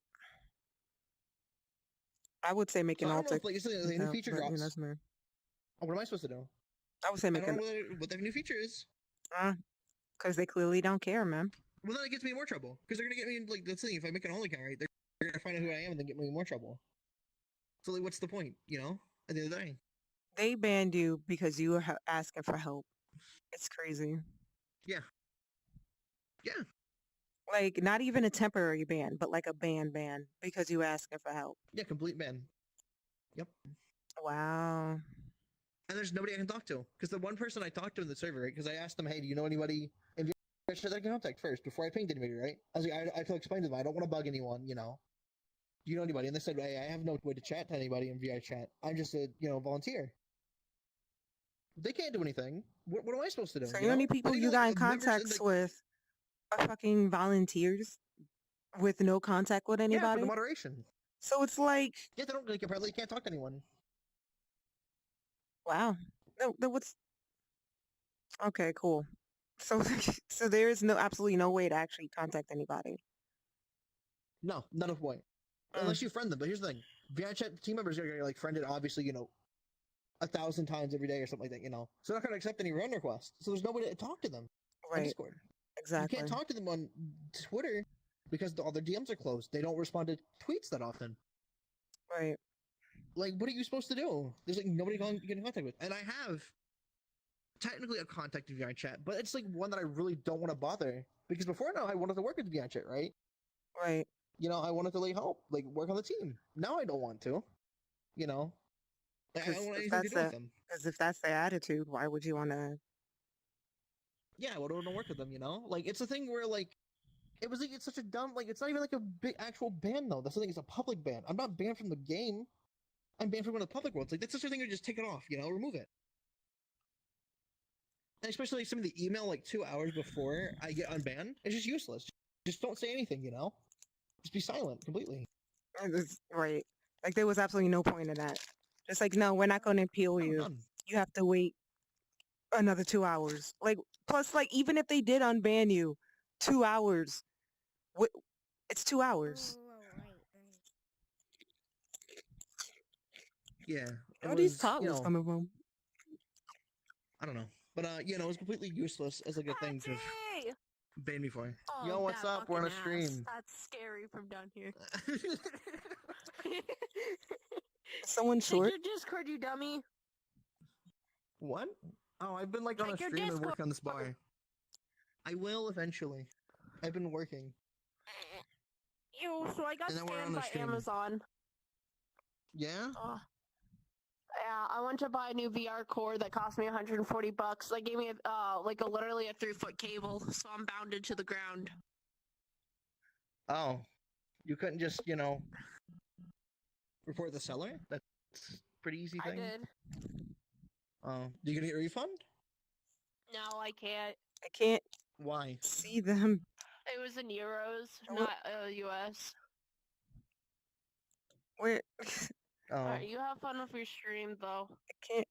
I would say make So an I don't know alter if like it's like, a new account, feature but drops. that's me. What am I supposed to do? I would say I make don't an know what the new feature is. because they clearly don't care, man. Well, then it gets me in more trouble because they're gonna get me in, like that's the thing. If I make an only account, right, they're gonna find out who I am and then get me in more trouble. So like, what's the point? At the end of the day. They banned you because you were asking for help. It's crazy. Yeah. Yeah. Like not even a temporary ban, but like a ban because you were asking for help. Yeah. Complete ban. Yep. Wow. And there's nobody I can talk to because the one person I talked to in the server, right? Because I asked them, hey, do you know anybody in VRChat that I can contact first before I pinged anybody, right? I was like, I feel explain to them, I don't want to bug anyone, Do you know anybody? And they said, hey, I have no way to chat to anybody in VI chat. I'm just a volunteer. They can't do anything. What am I supposed to do? So the only people you got in contacts with are fucking volunteers with no contact with Yeah, for anybody. the moderation. So it's like, Yeah, they don't like apparently you can't talk to anyone. wow. No, what's okay? Cool. So, so there is absolutely no way to actually contact anybody. No, not a point. Unless you friend them. But here's the thing: VI chat team members are like friended, obviously, 1,000 times every day or something like that, So they're not gonna accept any friend requests. So there's no way to talk to them on Right. Discord. Exactly. You can't talk to them on Twitter because all their DMs are closed. They don't respond to tweets that often. Right. Like, what are you supposed to do? There's like nobody to get in contact with, and I have technically a contact in VI chat, but it's like one that I really don't want to bother because before now I wanted to work with VI chat, right? Right. I wanted to like help, like work on the team. Now I don't want to. I don't want anything to do with them. Because if that's their attitude, why would you want to? Yeah, I would want to work with them. Like it's a thing where like it was like it's such a dumb like it's not even like a big actual ban though. That's the thing. It's a public ban. I'm not banned from the game. I'm banned from one of the public worlds. Like that's such a thing. You just take it off. Remove it. And especially like some of the email like 2 hours before I get unbanned, it's just useless. Just don't say anything. Just be silent completely. Right. Like there was absolutely no point in that. Just like, no, we're not going to appeal you. None. You have to wait another 2 hours. Like, plus, like, even if they did unban you, 2 hours, it's 2 hours. Yeah. Where are these toddlers coming from? I don't know. But it was completely useless as like a thing to Patchy! ban me for. Oh, Yo, what's that up? We're on a fucking ass. stream. That's scary from down here. Someone Check short? your Discord, you dummy. What? Oh, I've been like on a Check your stream and Discord. working on this bar. I will eventually. I've been working. Ew, so I got And then we're on scammed the by stream. Amazon. Yeah? Oh. Yeah, I went to buy a new VR cord that cost me $140. They gave me literally a 3-foot cable, so I'm bounded to the ground. Oh. You couldn't just, report the seller? That's a pretty easy I thing. did. Oh. Do you get a refund? No, I can't. I can't Why? see them. It was in euros, Oh. not US. Where? Oh. Alright, you have fun with your stream, though. I can't.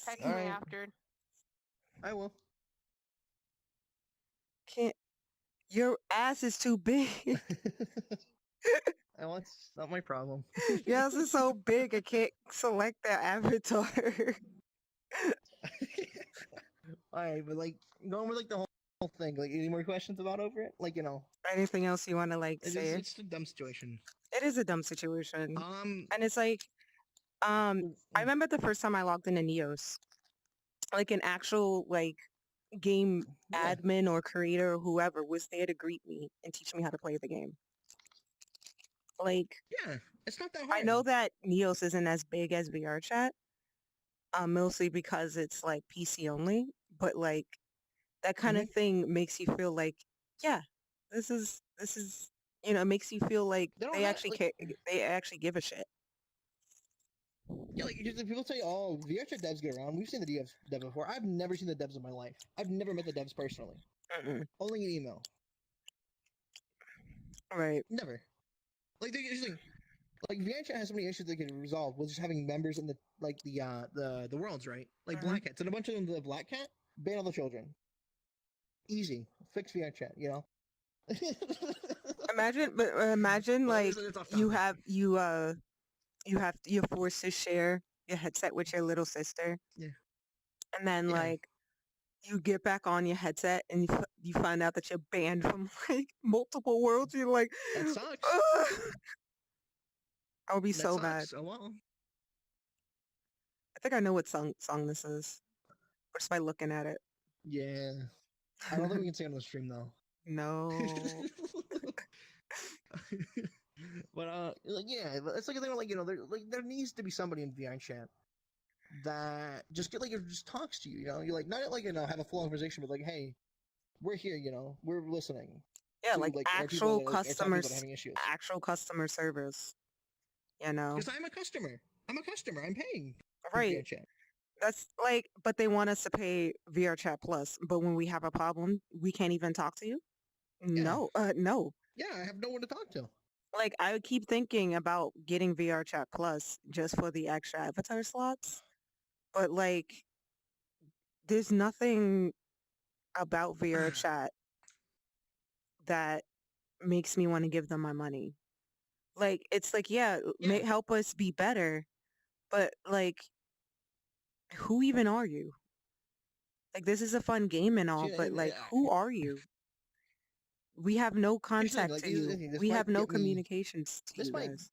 Text see. me Alright. after. I will. Can't. Your ass is too big. Well, it's not my problem. Your ass is so big. I can't select that avatar. Alright, but like, going with like the whole thing, like, any more questions about over it? Like, Anything else you want to like say? it's a dumb situation. It is a dumb situation, Um, and it's like, I remember the first time I logged into Neos, like an actual like game yeah. admin or creator or whoever was there to greet me and teach me how to play the game. Like, Yeah, it's not that hard. I know that Neos isn't as big as VRChat, mostly because it's like PC only, but like that kind of thing makes you feel like, yeah, this is it makes you feel like They don't they have, actually like- care, they actually give a shit. Yeah, like usually people say, "Oh, VRChat devs get around." We've seen the dev before. I've never seen the devs in my life. I've never met the devs personally. Mm-mm. Only in email. Right. Never. Like they usually, like VRChat has so many issues they can resolve with just having members in the worlds, right? Like Mhm. Black Cats and a bunch of them. The Black Cat ban all the children. Easy. Fix VRChat. Imagine Well, like it's off you topic. you're forced to share your headset with your little sister. Yeah. And then Yeah. like you get back on your headset and you find out that you're banned from like multiple worlds. You're like, That sucks. "Ugh." I would be That so sucks. mad. Oh well. I think I know what song this is, just by looking at it. Yeah. I don't think we can sing on the stream though. No. But like yeah, it's like a thing where, like there needs to be somebody in VR chat that just just talks to you. You're like not like have a full conversation, but like hey, we're here. We're listening. Yeah, to, like our people actual that, are talking customer about having issues. actual customer service. Because I'm a customer. I'm paying. For Right. VR chat. That's like, but they want us to pay VRChat Plus, but when we have a problem, we can't even talk to you. Yeah. No, no. Yeah, I have no one to talk to. Like I keep thinking about getting VRChat Plus just for the extra avatar slots, but like, there's nothing about VRChat that makes me want to give them my money. Like it's like, yeah, Yeah. help us be better, but like, who even are you? Like this is a fun game and all, See, but and, like, who are you? We have no Here's the thing, contact like, to here's the you. thing, this We might have no get me- communications to this you might- guys.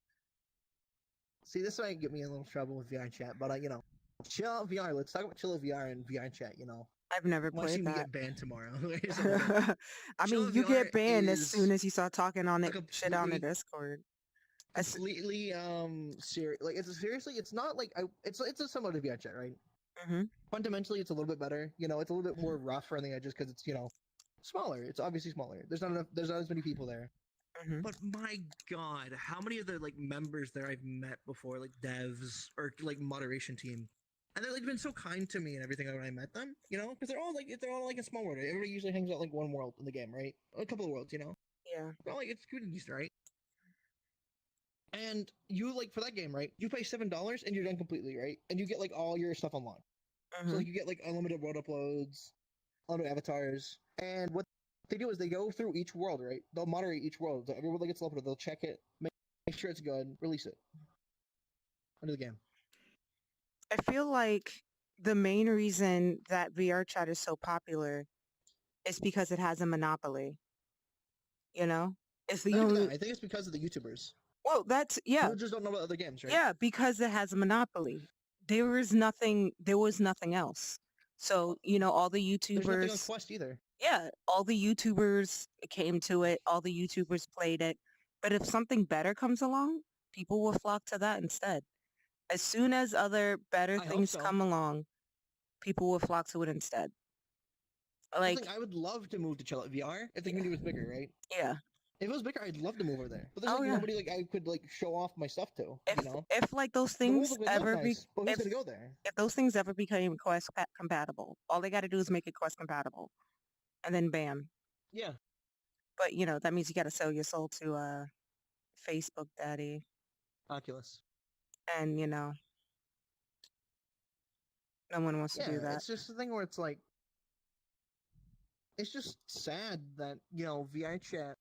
See, this might get me in a little trouble with VR chat, but chill out VR. Let's talk about chill out VR and VR chat. I've never Watch played me that. get banned tomorrow. Here's the thing. I Chill mean, out you VR get banned as is soon as you start talking on a it, shit on the completely- Discord. completely serious. Like it's not like it's a similar to VR chat, right? Mm-hmm. Fundamentally, it's a little bit better. It's a little bit more rough around the edges because it's smaller. It's obviously smaller. There's not as many people there. Mm-hmm. But my God, how many of the members there I've met before, like devs or moderation team, and they're been so kind to me and everything when I met them, because they're all like a small world. Right? Everybody usually hangs out one world in the game, right? A couple of worlds, Yeah. Well, it's communities, right? And you for that game, right? You pay $7 and you're done completely, right? And you get all your stuff unlocked. Mm-hmm. So you get unlimited world uploads, unlimited avatars, and what they do is they go through each world, right? They'll moderate each world. So every world that gets uploaded, they'll check it, make sure it's good, release it. Under the game. I feel like the main reason that VR chat is so popular is because it has a monopoly. You know, it's the Not even that. only. I think it's because of the YouTubers. Well, that's People just don't know about other games, right? yeah, because it has a monopoly. There was nothing else. So, all the There's nothing on YouTubers, Quest either. yeah, all the YouTubers came to it, all the YouTubers played it. But if something better comes along, people will flock to that instead. As soon as other better I hope things so. come along, people will flock to it instead. The thing, Like, I would love to move to Chill Out VR if the community was bigger, right? yeah. If it was bigger, I'd love to move over there. But there's Oh like yeah. nobody like I could like show off my stuff to, If you know? if like those The rules things would look ever be nice, but who's if gonna go there? if those things ever became compatible, all they got to do is make it Quest compatible, and then bam. Yeah. But that means you got to sell your soul to Facebook Daddy, Oculus. and no one wants to Yeah, do that. it's just the thing where it's like it's just sad that, VR chat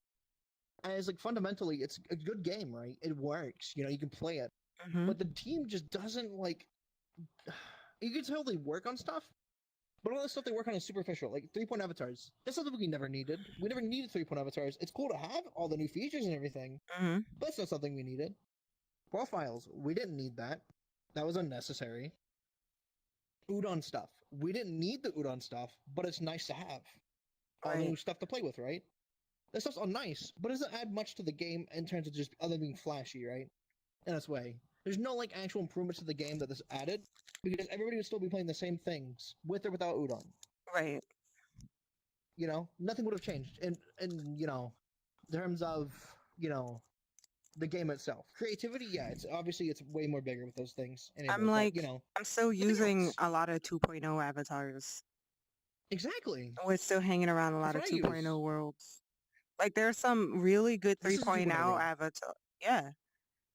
as like fundamentally it's a good game, right? It works, you can play it. Hmm. But the team just doesn't like you can tell they work on stuff, but all the stuff they work on is superficial, like 3-point avatars. That's something we never needed. We never needed 3-point avatars. It's cool to have all the new features and everything, Hmm. but it's not something we needed. Profiles, we didn't need that. That was unnecessary. Udon stuff. We didn't need the Udon stuff, but it's nice to have. All the Right. new stuff to play with, right? That stuff's all nice, but it doesn't add much to the game in terms of just other than being flashy, right? In this way. There's no like actual improvements to the game that this added, because everybody would still be playing the same things, with or without Udon. Right. Nothing would have changed. And in terms of, the game itself. Creativity, yeah, it's obviously it's way more bigger with those things. I'm But I'm still nothing using else. a lot of 2.0 avatars. Exactly. We're still hanging around a lot That's of what I 2.0 use. worlds. Like there's some really good This is a 3.0 2.0 world. avatar. Yeah.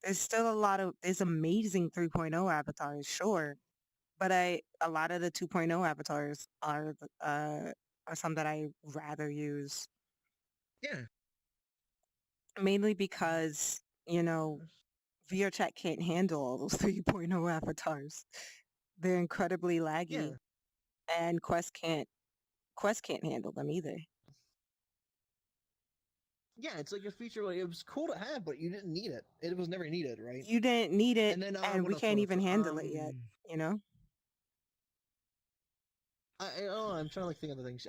There's amazing 3.0 avatars, sure. But a lot of the 2.0 avatars are some that I rather use. Yeah. Mainly because, VRChat can't handle all those 3.0 avatars. They're incredibly laggy, Yeah. and Quest can't handle them either. Yeah, it's like a feature like it was cool to have, but you didn't need it. It was never needed, right? You didn't need it, And then and what we else? can't even handle it yet, you know? I don't know, I'm trying to like think of the things.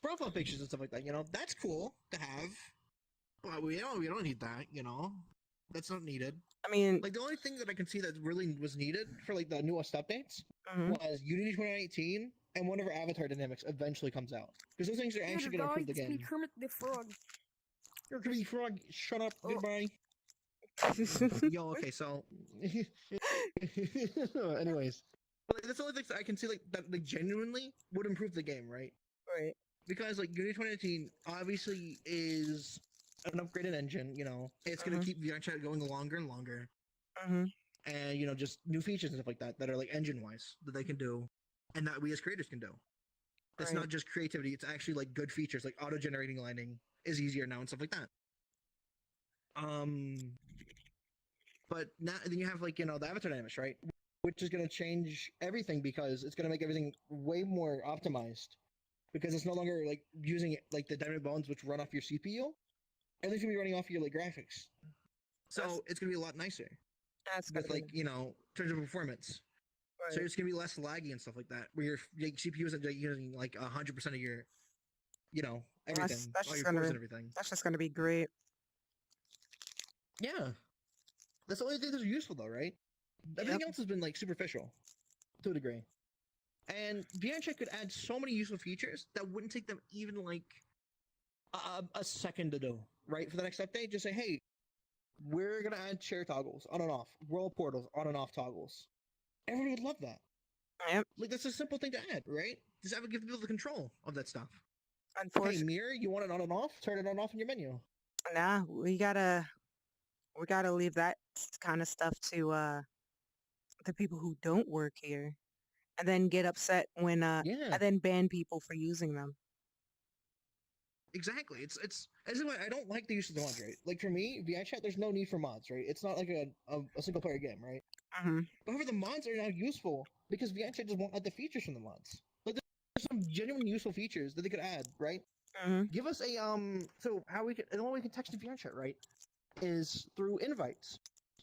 Profile pictures and stuff like that. That's cool to have, but we don't need that. That's not needed. I mean, Like the only thing that I can see that really was needed for like the newest updates mhm. was Unity 2018 and whenever Avatar Dynamics eventually comes out, because those things are actually going to improve the game. Kermit the Frog. You're Kirby Frog. Shut up. Oh. Goodbye. Yo. Okay. So. Anyways, but like, that's the only thing that I can see like that like genuinely would improve the game, right? Right. Because like Unity 2018 obviously is an upgraded engine. It's going to keep VR chat going longer and longer. Hmm. And just new features and stuff like that are like engine wise that they can do, and that we as creators can do. It's Right. not just creativity; it's actually like good features, like auto generating lighting is easier now and stuff like that. But now then you have like the avatar dynamics, right? Which is going to change everything because it's going to make everything way more optimized. Because it's no longer like using like the dynamic bones which run off your CPU. Everything's gonna be running off your like graphics. So it's gonna be a lot nicer That's with gonna like in terms of performance. right. So it's gonna be less laggy and stuff like that. Where your CPU isn't like, using like 100% of your everything, that's all just your gonna cores be and everything. that's just gonna be great. Yeah, that's the only thing that's useful though, right? Everything else has been like superficial to a degree. And VRChat could add so many useful features that wouldn't take them even like a second to do, right? For the next update, just say, hey, we're gonna add share toggles on and off, world portals on and off toggles. Everybody would love that. Yep. Like that's a simple thing to add, right? Just have give people the control of that stuff. Hey, Unfortunately, mirror, you want it on and off? Turn it on and off in your menu. nah, we gotta leave that kind of stuff to the people who don't work here, and then get upset when Yeah. and then ban people for using them. exactly. This is why I don't like the use of the mods, right? Like for me, VI Chat, there's no need for mods, right? It's not like a single player game, right? Mhm. However, the mods are now useful because VI Chat just won't add the features from the mods. Like there's some genuine useful features that they could add, right? Mhm. Give us a so how we can the only way we can text to VI Chat, right? Is through invites.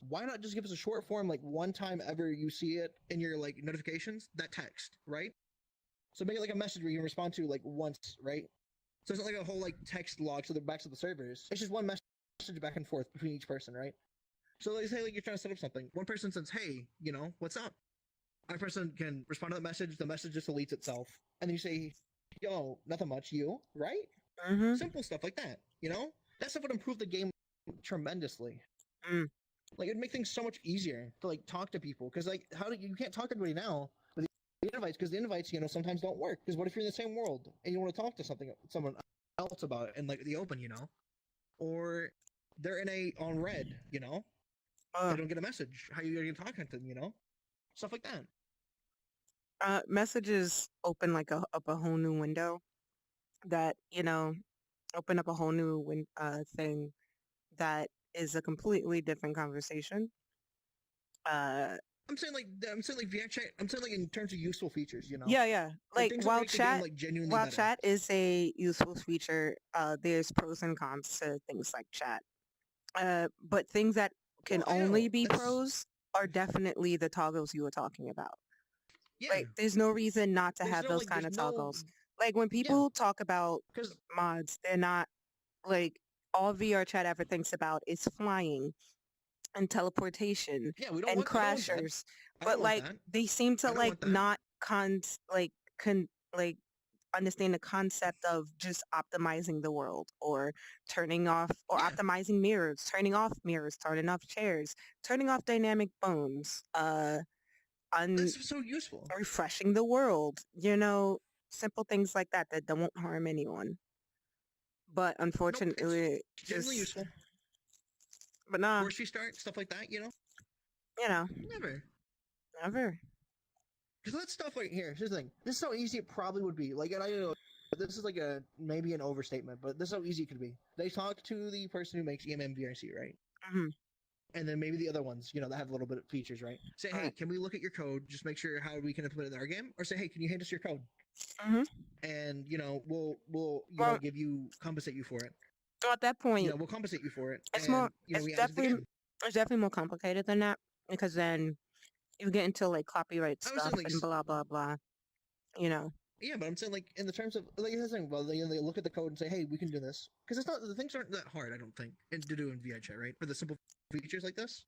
Why not just give us a short form, like one time ever you see it in your like notifications, that text, right? So make it like a message where you can respond to like once, right? So it's not like a whole like text log to the back to the servers. It's just one message back and forth between each person, right? So let's say like you're trying to set up something. One person says, "Hey, what's up?" Another person can respond to that message. The message just deletes itself, and then you say, "Yo, nothing much, you," right? Mhm. Simple stuff like that. That stuff would improve the game tremendously. Mm. Like it'd make things so much easier to like talk to people because like you can't talk to everybody now with the invites because the invites sometimes don't work because what if you're in the same world and you want to talk to someone else about it in like the open or they're in a on red they don't get a message how you gonna talk to them stuff like that. Messages open like up a whole new window that open up a whole new thing that is a completely different conversation. Uh, I'm saying like VX chat. I'm saying like in terms of useful features. yeah, yeah. Like Like things that make the game like genuinely while better. chat is a useful feature, there's pros and cons to things like chat. But things that can Well, I only know be that's pros are definitely the toggles you were talking about. yeah. Like, there's no reason not to have those kind There's of no toggles. Like, when yeah people talk about because mods, they're not like all VR chat ever thinks about is flying and teleportation yeah we don't and want I don't want that. crashers. I don't But want like that. they seem to I don't like want that. not like understand the concept of just optimizing the world or turning off or Yeah, optimizing mirrors, turning off mirrors, turning off chairs, turning off dynamic bones, un that's so useful. refreshing the world, simple things like that that don't harm anyone. But Nope, it's unfortunately, genuinely just useful. but nah, Force restart, stuff like that, you know, Never. never. Because that stuff right here, here's the thing. This is how easy it probably would be. Like, and I know this is like maybe an overstatement, but this is how easy it could be. They talk to the person who makes EMMVRC, right? Hmm. And then maybe the other ones, that have a little bit of features, right? Say, hey, Right. can we look at your code? Just make sure how we can implement it in our game. Or say, hey, can you hand us your code? Hmm. And we'll Well, compensate you for it. at that point, We'll compensate you for it, it's and more. It's we add it to the definitely game. it's definitely more complicated than that because then you get into like copyright I was stuff saying like and blah blah blah. You know. yeah, but I'm saying like in the terms of like the thing, well, they look at the code and say, hey, we can do this because it's not the things aren't that hard, I don't think, to do in VI chat, right? For the simple features like this,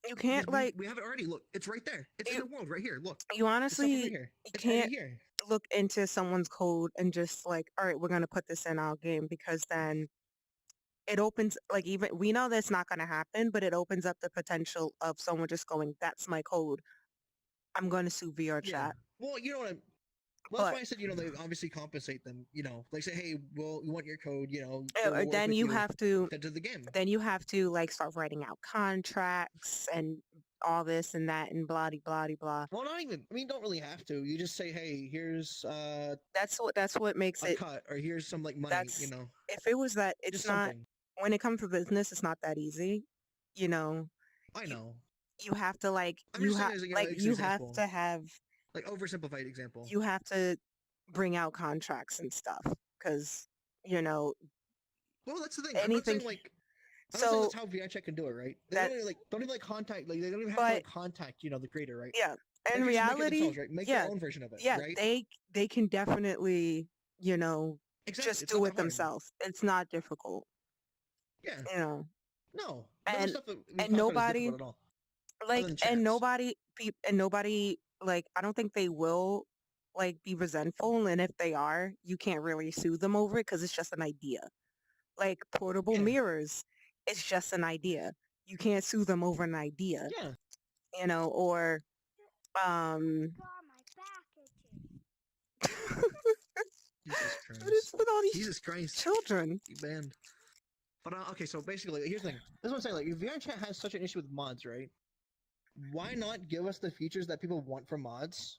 You because can't like we have it already. Look, it's right there. It's in you the world right here. Look, you the stuff over honestly here. you It's already can't here. look into someone's code and just like, all right, we're gonna put this in our game because then it opens like even we know that's not gonna happen, but it opens up the potential of someone just going, that's my code. I'm gonna sue VR Yeah. chat. Well, you know what I'm. Well, that's But why I said they obviously compensate them. Like say, hey, well, we want your code. We'll work then with you you have to to the game. like start writing out contracts and all this and that and blah blah blah. Well, not even. I mean, you don't really have to. You just say, hey, here's That's what makes a it cut, or here's some like money. that's if it was that it's Just not something. when it comes to business, it's not that easy. You know, I you know. you have to like I'm just saying as like an you have example, to have like oversimplified example. you have to bring out contracts and stuff because you know Well, that's the thing. I'm not anything. saying like I'm not saying So that's how ViCheck can do it, right? They that don't even like contact they don't even have to but like contact the creator, right? yeah, They in can just make it reality, themselves, right? Make their yeah, own version of it, yeah, right? they can definitely Exactly. just It's not do that it hard. themselves. It's not difficult, Yeah. you know, No. None of the and stuff that we've and talked about is nobody difficult at all, other like than chats. and nobody like I don't think they will like be resentful, and if they are, you can't really sue them over it because it's just an idea. Like portable Yeah. mirrors, it's just an idea. You can't sue them over an idea, Yeah. or um God, my back itches. Jesus what is Christ. with all these Jesus Christ. children? You banned. But okay, so basically, here's the thing. This is what I'm saying. Like, if VRChat has such an issue with mods, right? Why not give us the features that people want from mods,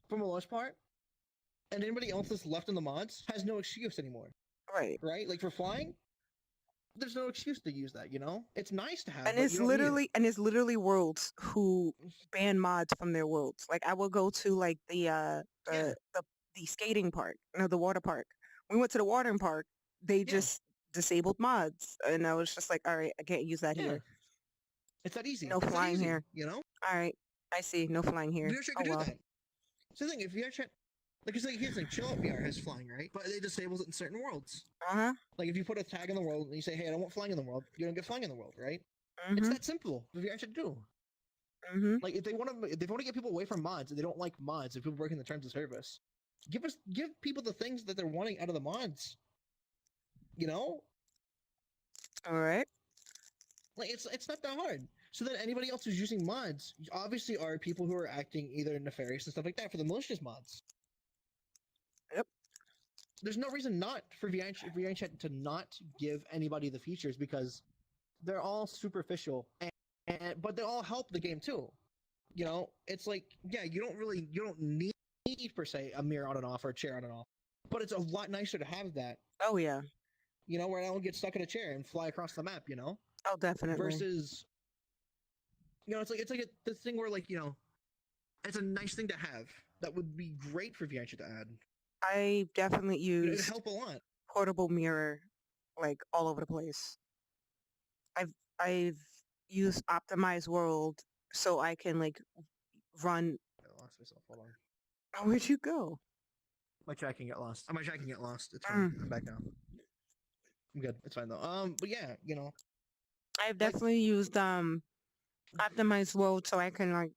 for the most part? And anybody else that's left in the mods has no excuse anymore. Right. right? Like for flying, there's no excuse to use that. You know, it's nice to have, And but you it's don't need it. literally worlds who ban mods from their worlds. Like I will go to like Yeah, the skating park, the water park. We went to the watering park. They yeah, just disabled mods, and I was just like, all right, I can't use that yeah. here. It's that easy. No It's that flying easy. here. You know, All right, I see. No flying here. VR chat Oh could do well. that. So the thing, if VR chat, like it's like here's the thing, Chill Out VR has flying, right? But they disables it in certain worlds. Uh huh. Like if you put a tag in the world and you say, hey, I don't want flying in the world, you don't get flying in the world, right? It's Mhm. that simple. What VR should do. Mhm. Like if they want to get people away from mods and they don't like mods if people breaking the terms of service, give people the things that they're wanting out of the mods. You know, All right. like it's not that hard. So then anybody else who's using mods obviously are people who are acting either nefarious and stuff like that for the malicious mods. Yep. There's no reason not for VN Chat to not give anybody the features because they're all superficial but they all help the game too. You know, it's like yeah, you don't need per se a mirror on and off or a chair on and off, but it's a lot nicer to have that. Oh yeah. You know, where I don't get stuck in a chair and fly across the map. You know, Oh definitely. versus you know, it's like this thing where like you know, it's a nice thing to have that would be great for VN Chat to add. I definitely You know, it'd used help a lot. portable mirror like all over the place. I've used optimized world so I can like run. I lost myself. Hold on. Oh, where'd you go? My chat can get lost. My chat can get lost. It's fine. I'm Mm. back now. I'm good. It's fine though. But yeah, you know, I've like definitely used optimized world so I can like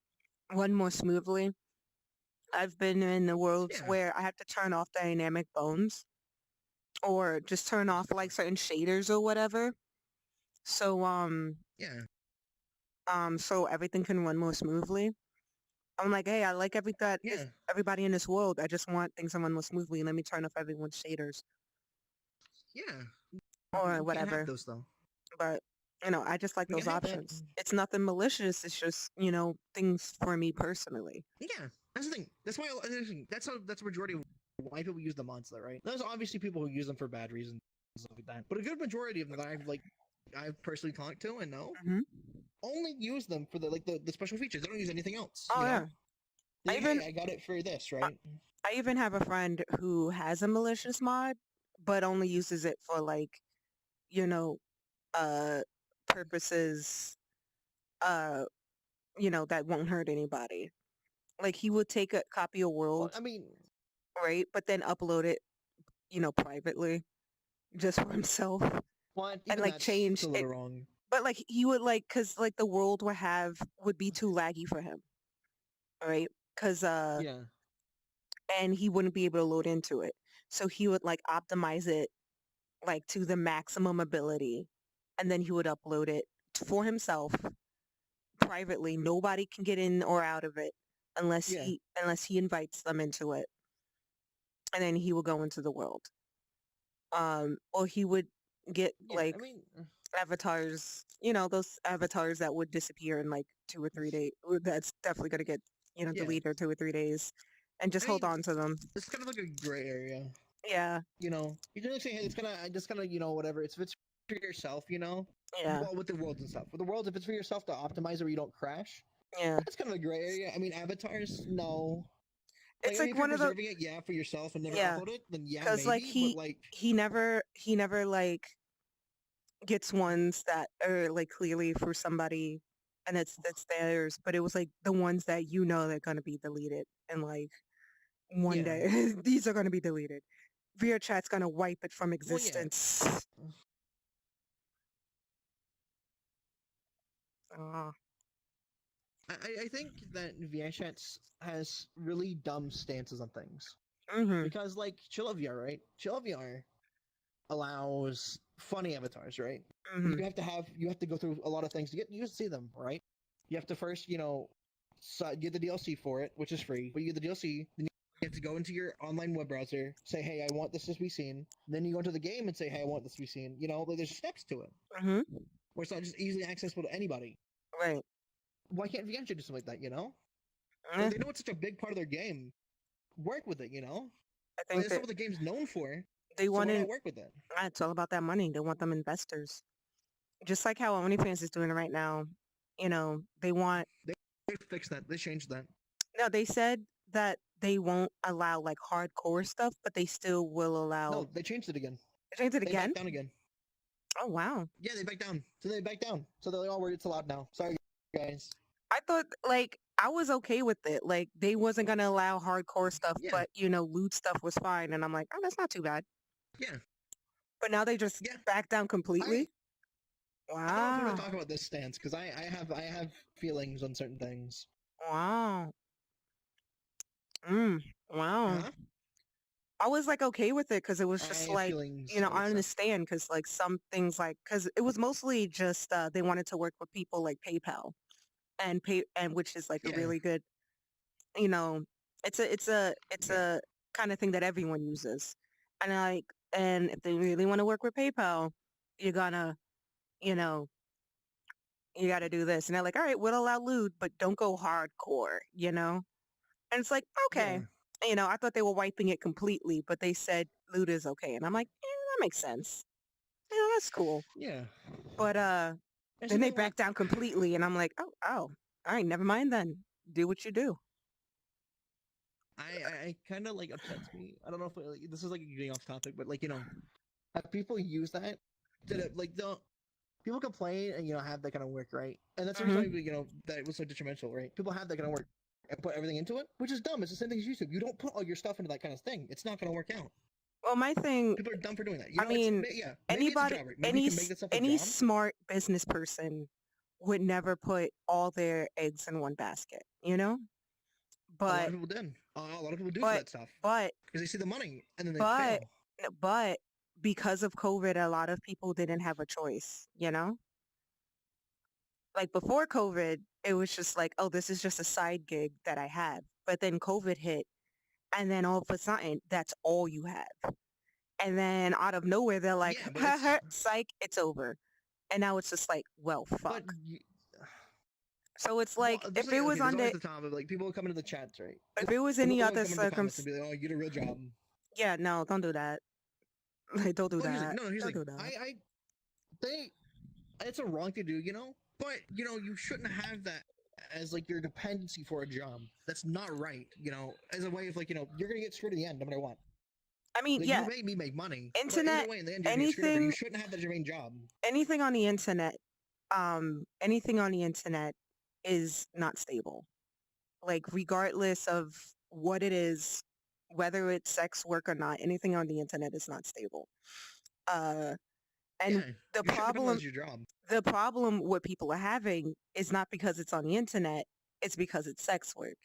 run more smoothly. I've been in the worlds yeah, where I have to turn off dynamic bones or just turn off like certain shaders or whatever. So yeah, so everything can run more smoothly. I'm like, hey, I like yeah. everybody in this world. I just want things to run more smoothly. Let me turn off everyone's shaders Yeah, or we can have whatever. those though. But I just like We can those have that. options. It's nothing malicious. It's just things for me personally. Yeah, that's the thing. That's why. That's the majority of why people use the mods, though, right? There's obviously people who use them for bad reasons and stuff like that, but a good majority of them that I've personally talked to and know Hmm. only use them for the special features. They don't use anything else. Oh You yeah. know, they, hey, I got it for this, right? I even have a friend who has a malicious mod, but only uses it for like, you know, uh, purposes, uh, that won't hurt anybody. Like he would take a copy of Well, World, I mean, right, but then upload it, privately, just for himself, what? and Even like that's change a it. little wrong. But like he would like, cause like the world would be too laggy for him, right? Cause Yeah, and he wouldn't be able to load into it. So he would like optimize it like to the maximum ability and then he would upload it for himself privately. Nobody can get in or out of it yeah, unless he invites them into it. And then he will go into the world. Or he would get yeah. like I mean, avatars, those avatars that would disappear in like 2 or 3 days. That's definitely gonna get, yeah. deleted 2 or 3 days. And just I hold mean, on to them. it's kind of like a gray area. Yeah, You know, you don't say, hey, it's kind of, you know, whatever. If it's for yourself, you know, yeah, well, with the worlds and stuff. With the worlds, if it's for yourself to optimize it where you don't crash, yeah. that's kind of a gray area. I mean, avatars, no. Like, It's I mean, like if you're one of the preserving it, yeah, for yourself and never yeah, upload it, then yeah, because like maybe. But like, he never like gets ones that are like clearly for somebody and that's theirs, but it was like the ones that they're gonna be deleted and like one yeah, day these are gonna be deleted. VRChat's gonna wipe it from well, yeah. existence. Ah, I think that VHS has really dumb stances on things mm-hmm, because like Chill Out VR, right? Chill Out VR allows funny avatars, right? mm-hmm. You have to go through a lot of things to see them, right? You have to first, you know, get the DLC for it, which is free. But you get the DLC, then you have to go into your online web browser, say, "Hey, I want this to be seen." Then you go into the game and say, "Hey, I want this to be seen." You know, like there's steps to it, Mm-hmm. where it's not just easily accessible to anybody. Right. Why can't VN do something like that? You know, Eh, like they know it's such a big part of their game. Work with it, you know. I Like think that's not that what the game's known for. They So why wanted. not work with it? It's all about that money. They want them investors. Just like how OnlyFans is doing it right now. They want. They fixed that. They changed that. No, they said that they won't allow like hardcore stuff, but they still will allow. No, they changed it again. Change it They again. backed down again. Oh wow. Yeah, they backed down. So they backed down. So they're like, oh, it's allowed now. Sorry, guys. I thought like I was okay with it. Like they wasn't gonna allow hardcore stuff, Yeah. but lewd stuff was fine. And I'm like, oh, that's not too bad. Yeah. But now they just Yeah. back down completely. I don't know if we're Wow. gonna talk about this stance because I have feelings on certain things. Wow. Wow. Huh? I was like okay with it because it was I just have like, feelings. I with stuff. understand because like some things like because it was mostly just they wanted to work with people like PayPal and which is like a Yeah. really good, it's a kind of thing that everyone uses. And if they really want to work with PayPal, you're gonna, you know, you got to do this. And they're like, all right, we'll allow lewd, but don't go hardcore, And it's like, okay. Yeah. I thought they were wiping it completely, but they said lewd is okay. And I'm like, that makes sense. That's cool. Yeah. But And then so they then, back down completely and I'm like, oh, all right, never mind then. Do what you do. I kind of like upsets me. I don't know if this is like getting off topic, but like have people use that to like the people complain and have that kind of work, right? And that's the reason why that it was so detrimental, right? People have that kind of work and put everything into it, which is dumb. It's the same thing as YouTube. You don't put all your stuff into that kind of thing. It's not going to work out. Well, my thing, People are dumb for doing that. I mean, yeah, maybe anybody, it's a job, right? Maybe you can make this stuff a any job. smart business person would never put all their eggs in one basket, A lot But of people did. A lot of people do but that stuff but because they see the money and then they but fail. but because of COVID, a lot of people didn't have a choice, Like before COVID, it was just like, oh, this is just a side gig that I have. But then COVID hit, and then all of a sudden, that's all you have. And then out of nowhere, they're like, Yeah, but it's psych, it's over. And now it's just like, well, but fuck. So it's well, like, there's if it was there's under, always the top of like people will come into the chats, right? if it was People any will other come into the comments and circumstance, be like, "Oh, you did a real job." yeah, no, don't do that. Like, don't do Well, that. here's the Don't thing. do that. They, it's a wrong thing to do, but you shouldn't have that as like your dependency for a job. That's not right, as a way of like, you're gonna get screwed at the end no matter what. I mean, Like, yeah, you made me make money, internet, but either way, in the end, you're gonna get screwed over. You anything, shouldn't have that as your main job. anything on the internet, anything on the internet is not stable. Like regardless of what it is, whether it's sex work or not, anything on the internet is not stable. Uh, and Yeah, the you shouldn't depend on problem, as your job. the problem what people are having is not because it's on the internet, it's because it's sex work.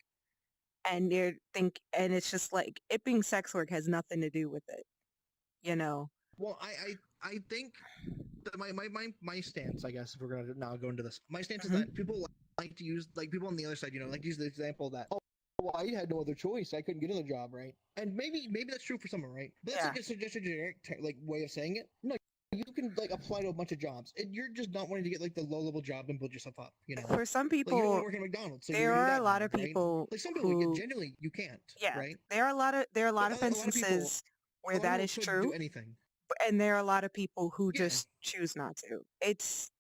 And it's just like it being sex work has nothing to do with it, Well, I think that my stance, I guess, if we're gonna now go into this, my stance is Mhm. that people like to use like people on the other side, like to use the example that well, I had no other choice, I couldn't get another job, right? And maybe that's true for someone, right? But that's Yeah. like just a generic like way of saying it. No, you can like apply to a bunch of jobs, and you're just not wanting to get like the low level job and build yourself up, For some Like you don't want people, to work at McDonald's, so there you're gonna do are a that lot now, of right? people Like some people, who, genuinely, you can't, yeah, right? there are a lot of A lot of people, instances a where lot of that people is could true, do anything. and there are a lot of people who Yeah, just choose not to. It's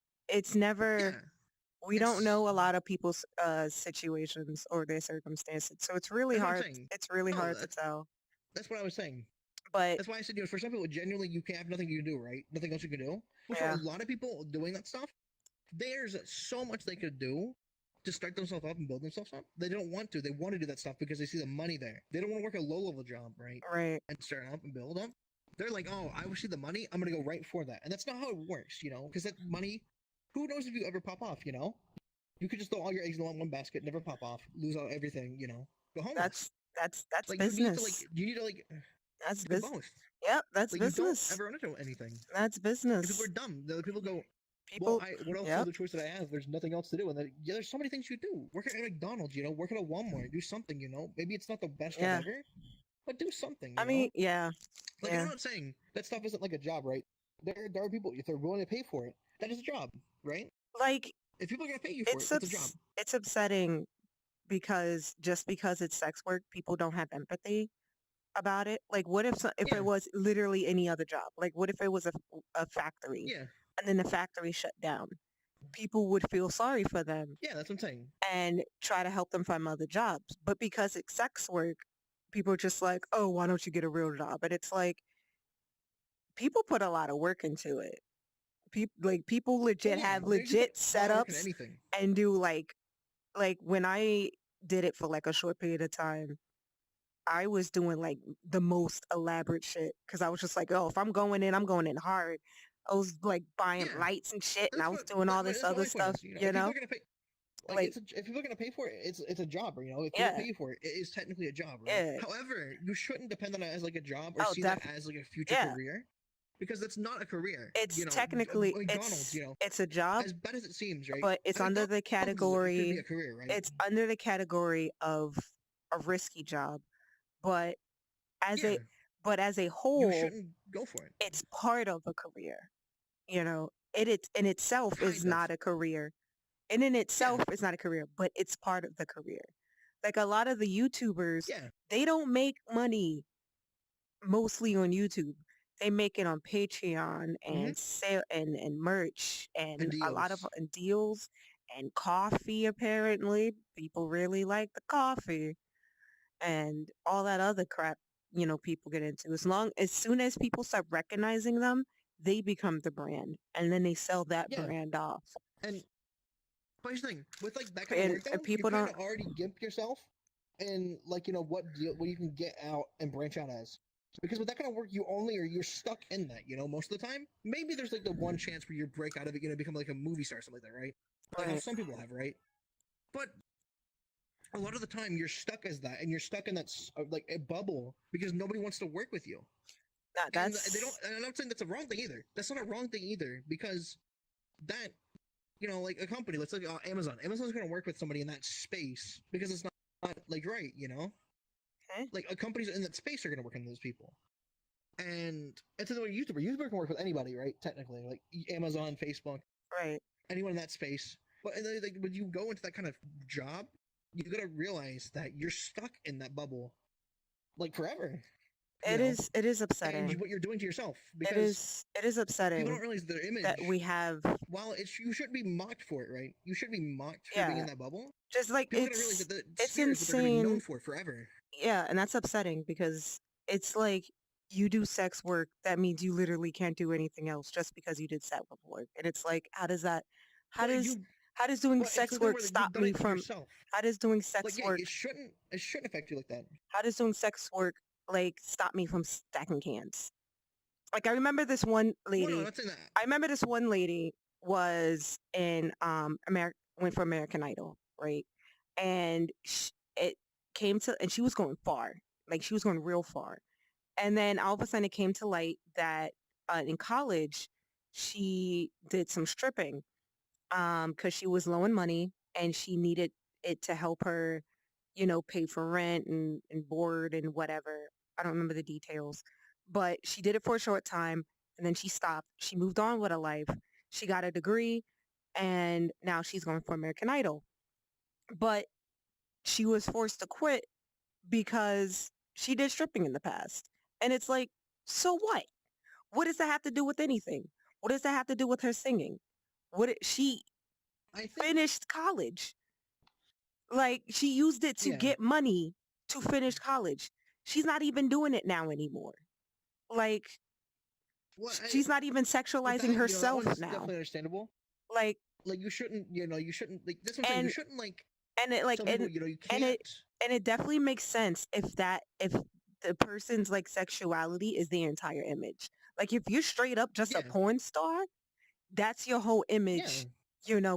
never, yeah. we don't It's know a lot of people's situations or their circumstances, so it's really that's what I'm hard. saying. It's really No, hard to tell. that's what I was saying. But That's why I said, for some people, genuinely, you can't have nothing you can do, right? Nothing else you can do. But for yeah, a lot of people doing that stuff, there's so much they could do to start themselves up and build themselves up. They don't want to. They want to do that stuff because they see the money there. They don't want to work a low-level job, right? right, And start up and build up. They're like, oh, I see the money. I'm going to go right for that. And that's not how it works, Because that money, who knows if you ever pop off, You could just throw all your eggs in one basket, never pop off, lose all everything, go homeless. that's Like business. you need to That's do business. both. Yep, that's Like you don't business. ever run into anything. That's People business. are dumb. The other people go, People, what else yep. other choice did I have? There's nothing else to do. And then, yeah, there's so many things you do. Work at McDonald's, work at a Walmart, do something, Maybe it's not the best Yeah. job ever, but do something. I mean, yeah, like yeah. I'm not saying that stuff isn't like a job, right? There are people if they're willing to pay for it, that is a job, right? Like If people are gonna pay you for it, it's a job. it's upsetting because just because it's sex work, people don't have empathy. about it? Like, what if if Yeah. it was literally any other job? Like, what if it was a factory Yeah. and then the factory shut down? People would feel sorry for them Yeah, that's what I'm saying. and try to help them find other jobs. But because it's sex work, people are just like, oh, why don't you get a real job? And it's like, people put a lot of work into it. People Oh legit yeah, have you put legit a lot of work in setups anything. and do like when I did it for like a short period of time, I was doing like the most elaborate shit because I was just like, oh, if I'm going in, I'm going in hard. I was like buying Yeah, lights and shit, and I that's was doing all this that's what other my point stuff, is. You know, you if people know? are gonna pay, like Like, if people are gonna pay for it, it's a job. You know, if people yeah, pay you for it, it is technically a job, right? yeah. However, you shouldn't depend on it as like a job or Oh, see that as like a future yeah. career, because that's not a career. It's You know, technically McDonald's. You know, it's a job, as bad as it seems, right? but it's At under McDonald's, the it could be a category. career, right? It's under the category of a risky job, but as Yeah, a but as a you whole, shouldn't go for it. it's part of a career. You know, it in itself is Kind of. not a career. And in Yeah, itself, it's not a career, but it's part of the career. Like a lot of the YouTubers, yeah. they don't make money mostly on YouTube. They make it on Patreon Mm-hmm. and sale and merch And and a lot of deals. and deals and coffee. Apparently, people really like the coffee and all that other crap. People get into as soon as people start recognizing them, they become the brand, and then they sell that Yeah, brand off. and but here's the thing with like that kind of And work though, you people kind don't. of already gimp yourself and like what you can get out and branch out as. Because with that kind of work, you're stuck in that. You know, most of the time, maybe there's like the one chance where you break out of it, become like a movie star, or something like that, right? Like how Right. some people have, right? But a lot of the time, you're stuck as that, and you're stuck in that like a bubble because nobody wants to work with you, and they don't. That's And I'm not saying that's a wrong thing either. That's not a wrong thing either because that like a company, let's look at Amazon. Amazon's going to work with somebody in that space because it's not like right, okay. like companies in that space are going to work on those people. And it's another YouTuber. YouTuber can work with anybody, right? Technically, like Amazon, Facebook, Right. anyone in that space. But like, when you go into that kind of job, you got to realize that you're stuck in that bubble, like forever. It is. It is And upsetting. what you're doing to yourself It because is. It is people upsetting don't realize their image. that we have. While you shouldn't be mocked for it, right? You shouldn't be mocked for being Yeah. in that bubble. Just like People are gonna realize that the it's sphere is what they're gonna be known insane. for forever. Yeah, and that's upsetting because it's like you do sex work. That means you literally can't do anything else just because you did sex work. And it's like, how does that? How But does you, how does doing but it's sex the thing work where stop you've done me it to from? yourself. How does doing Like, sex yeah, work? it shouldn't affect you like that. How does doing sex work like stop me from stacking cans? Like I remember this one Well, no, I'm lady. not saying that. I remember this one lady was in went for American Idol, right? And it came to and she was going far. Like she was going real far. And then all of a sudden it came to light that in college she did some stripping because she was low in money and she needed it to help her, pay for rent and board and whatever. I don't remember the details, but she did it for a short time and then she stopped. She moved on with her life. She got a degree and now she's going for American Idol. But she was forced to quit because she did stripping in the past. And it's like, so what? What does that have to do with anything? What does that have to do with her singing? She I think, finished college. Like she used it to yeah. get money to finish college. She's not even doing it now anymore. Like Well, she's not even with sexualizing that, that herself one's now. definitely understandable. Like Like, you shouldn't, you shouldn't like. That's what I'm saying. You and shouldn't like and it like tell people, you and can't. it definitely makes sense if the person's like sexuality is the entire image. Like if you're straight up just a Yeah, porn star, that's your whole yeah, image.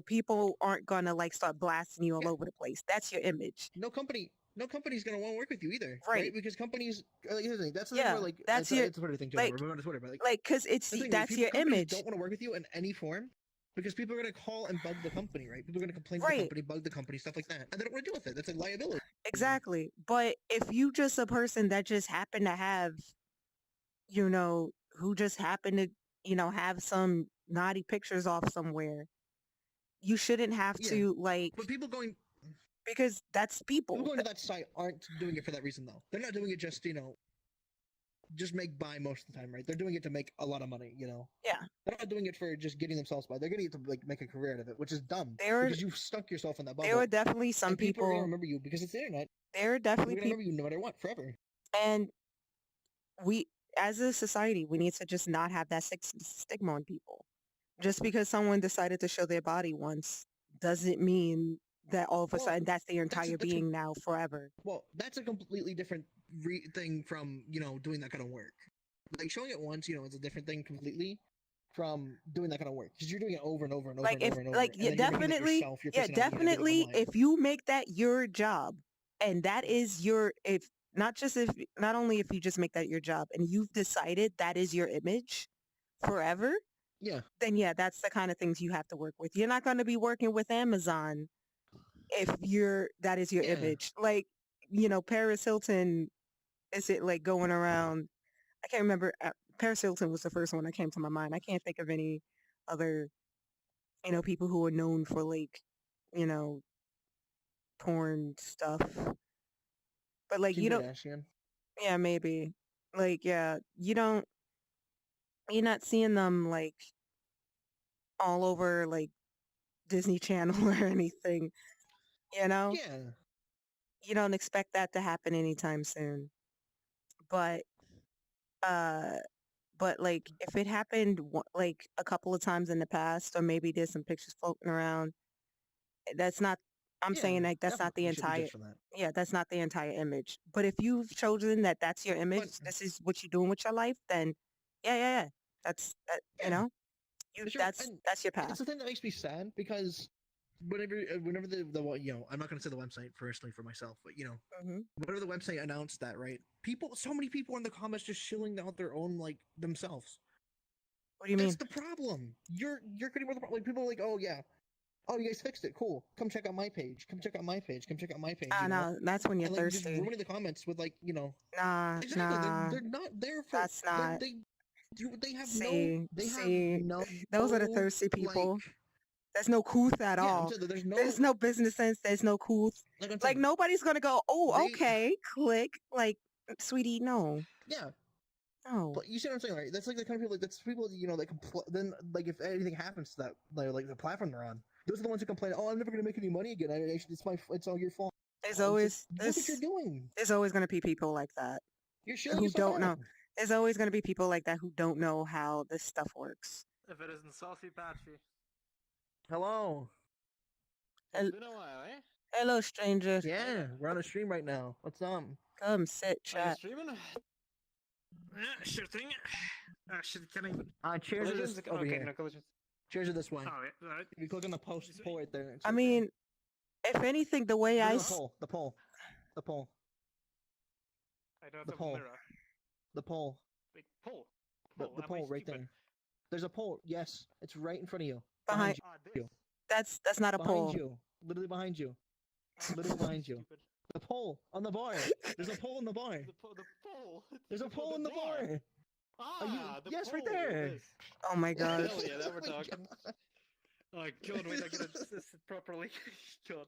People aren't gonna like start blasting you all yeah. over the place. That's your image. No company's gonna want to work with you either, right? Right. Because companies, here's the thing. That's the thing Yeah. where like That's your it's a Twitter thing too. like We're on Twitter, but like cuz it's the thing is, that's your companies image. don't want to work with you in any form because people are gonna call and bug the company, right? People are gonna complain to the Right. company, bug the company, stuff like that, and they don't want to deal with it. That's a liability. Exactly. But if you just a person that just happen to have, who just happen to, have some naughty pictures off somewhere, you shouldn't have Yeah, to like but because that's people people. going to that site aren't doing it for that reason though. They're not doing it just just make by most of the time, right? They're doing it to make a lot of money, you know. Yeah. They're not doing it for just getting themselves by. They're getting it to like make a career out of it, which is dumb There because you've stuck yourself in that bubble. are definitely some and people are gonna people. remember you because it's the internet. There are People definitely are gonna people, remember you no matter what, forever. and we, as a society, we need to just not have that stigma on people. Just because someone decided to show their body once doesn't mean that all of a Well, sudden that's their that's entire being now forever. Well, that's a completely different thing from doing that kind of work. Like showing it once, it's a different thing completely from doing that kind of work because you're doing it over and over and over Like and if, over and over. like, and yeah, then you're making it definitely, yourself, your yeah, personality, and everything definitely. online. If you make that your job, and that is your, if not only if you just make that your job, and you've decided that is your image forever, Yeah, then yeah, that's the kind of things you have to work with. You're not going to be working with Amazon if that is your Yeah. image. Like, Paris Hilton, is it like going around? I can't remember. Paris Hilton was the first one that came to my mind. I can't think of any other, people who are known for like, you know, porn stuff. But like, Kim Kardashian. yeah, maybe. Like, yeah, you're not seeing them like all over like Disney Channel or anything, you know? Yeah. You don't expect that to happen anytime soon. But uh like if it happened like a couple of times in the past, or maybe there's some pictures floating around, that's not, I'm Yeah, saying like that's not the definitely should be entire, judged for that. yeah, that's not the entire image. But if you've chosen that that's your image, this is what you're doing with your life, then yeah, that's that, Yeah, for sure. that's And your it's path. the thing that makes me sad because whenever I'm not gonna say the website personally for myself, but Hmm. whenever the website announced that, right? So many people in the comments just shilling out their own like themselves. What do you That's mean? the problem. You're creating more the problem. Like people are like, oh yeah, oh you guys fixed it, cool. Come check out my page. Come check out my page. Come check out my page. Ah, no, that's when you're And like just thirsty. ruining the comments with like Nah, exactly. nah, They're not there for. that's not. They have See, no those are the thirsty like. people. There's no couth at Yeah, I'm all. saying that There's no business sense. There's no couth. like I'm Like saying nobody's gonna go, oh, they okay, click. Like, sweetie, no, yeah. no. But you see what I'm saying, right? That's like the kind of people like that's people that then like if anything happens to that like the platform they're on, those are the ones who complain. Oh, I'm never gonna make any money again. It's all your fault. There's It's always like, look what you're doing. there's always gonna be people like that You're shilling who yourself don't know. out. There's always gonna be people like that who don't know how this stuff works. If it isn't saucy Patchy. Hello. Hel- It's been a while, eh? Hello, stranger. Yeah, we're on a stream right now. What's up? Come sit, Are you chat. streaming? Yeah, sure thing. Can I... Cheers to Collisions? this over Okay, here. no collisions. Cheers to this one. Oh, yeah, alright. If you click on the post poll right there. it's I right mean, if anything, the way there. I No, the poll. I don't The have poll. a mirror. The poll. Wait, poll. The Am I poll right stupid? there. There's a poll. Yes, it's right in front of you. behind Ah, this. that's not a Behind poll. you. Literally behind you. Literally behind you. Stupid. The pole on the bar. There's a pole in the bar. The pole. There's a pole in the bar. Ah, the yes, right pole, there. this. Oh my god. Hell yeah, now we're Oh my talking. God. Oh god, wait, I gotta this properly. God.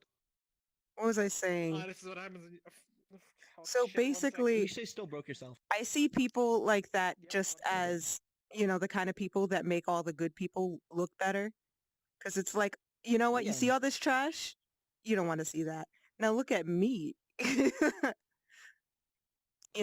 What was I saying? Ah, this is what happens when you... Oh, So shit, one second. basically, You say still broke yourself. I see people like that Yeah, just one second. as, the kind of people that make all the good people look better. Because it's like, you know what? You Yeah. see all this trash? You don't want to see that. Now look at me. you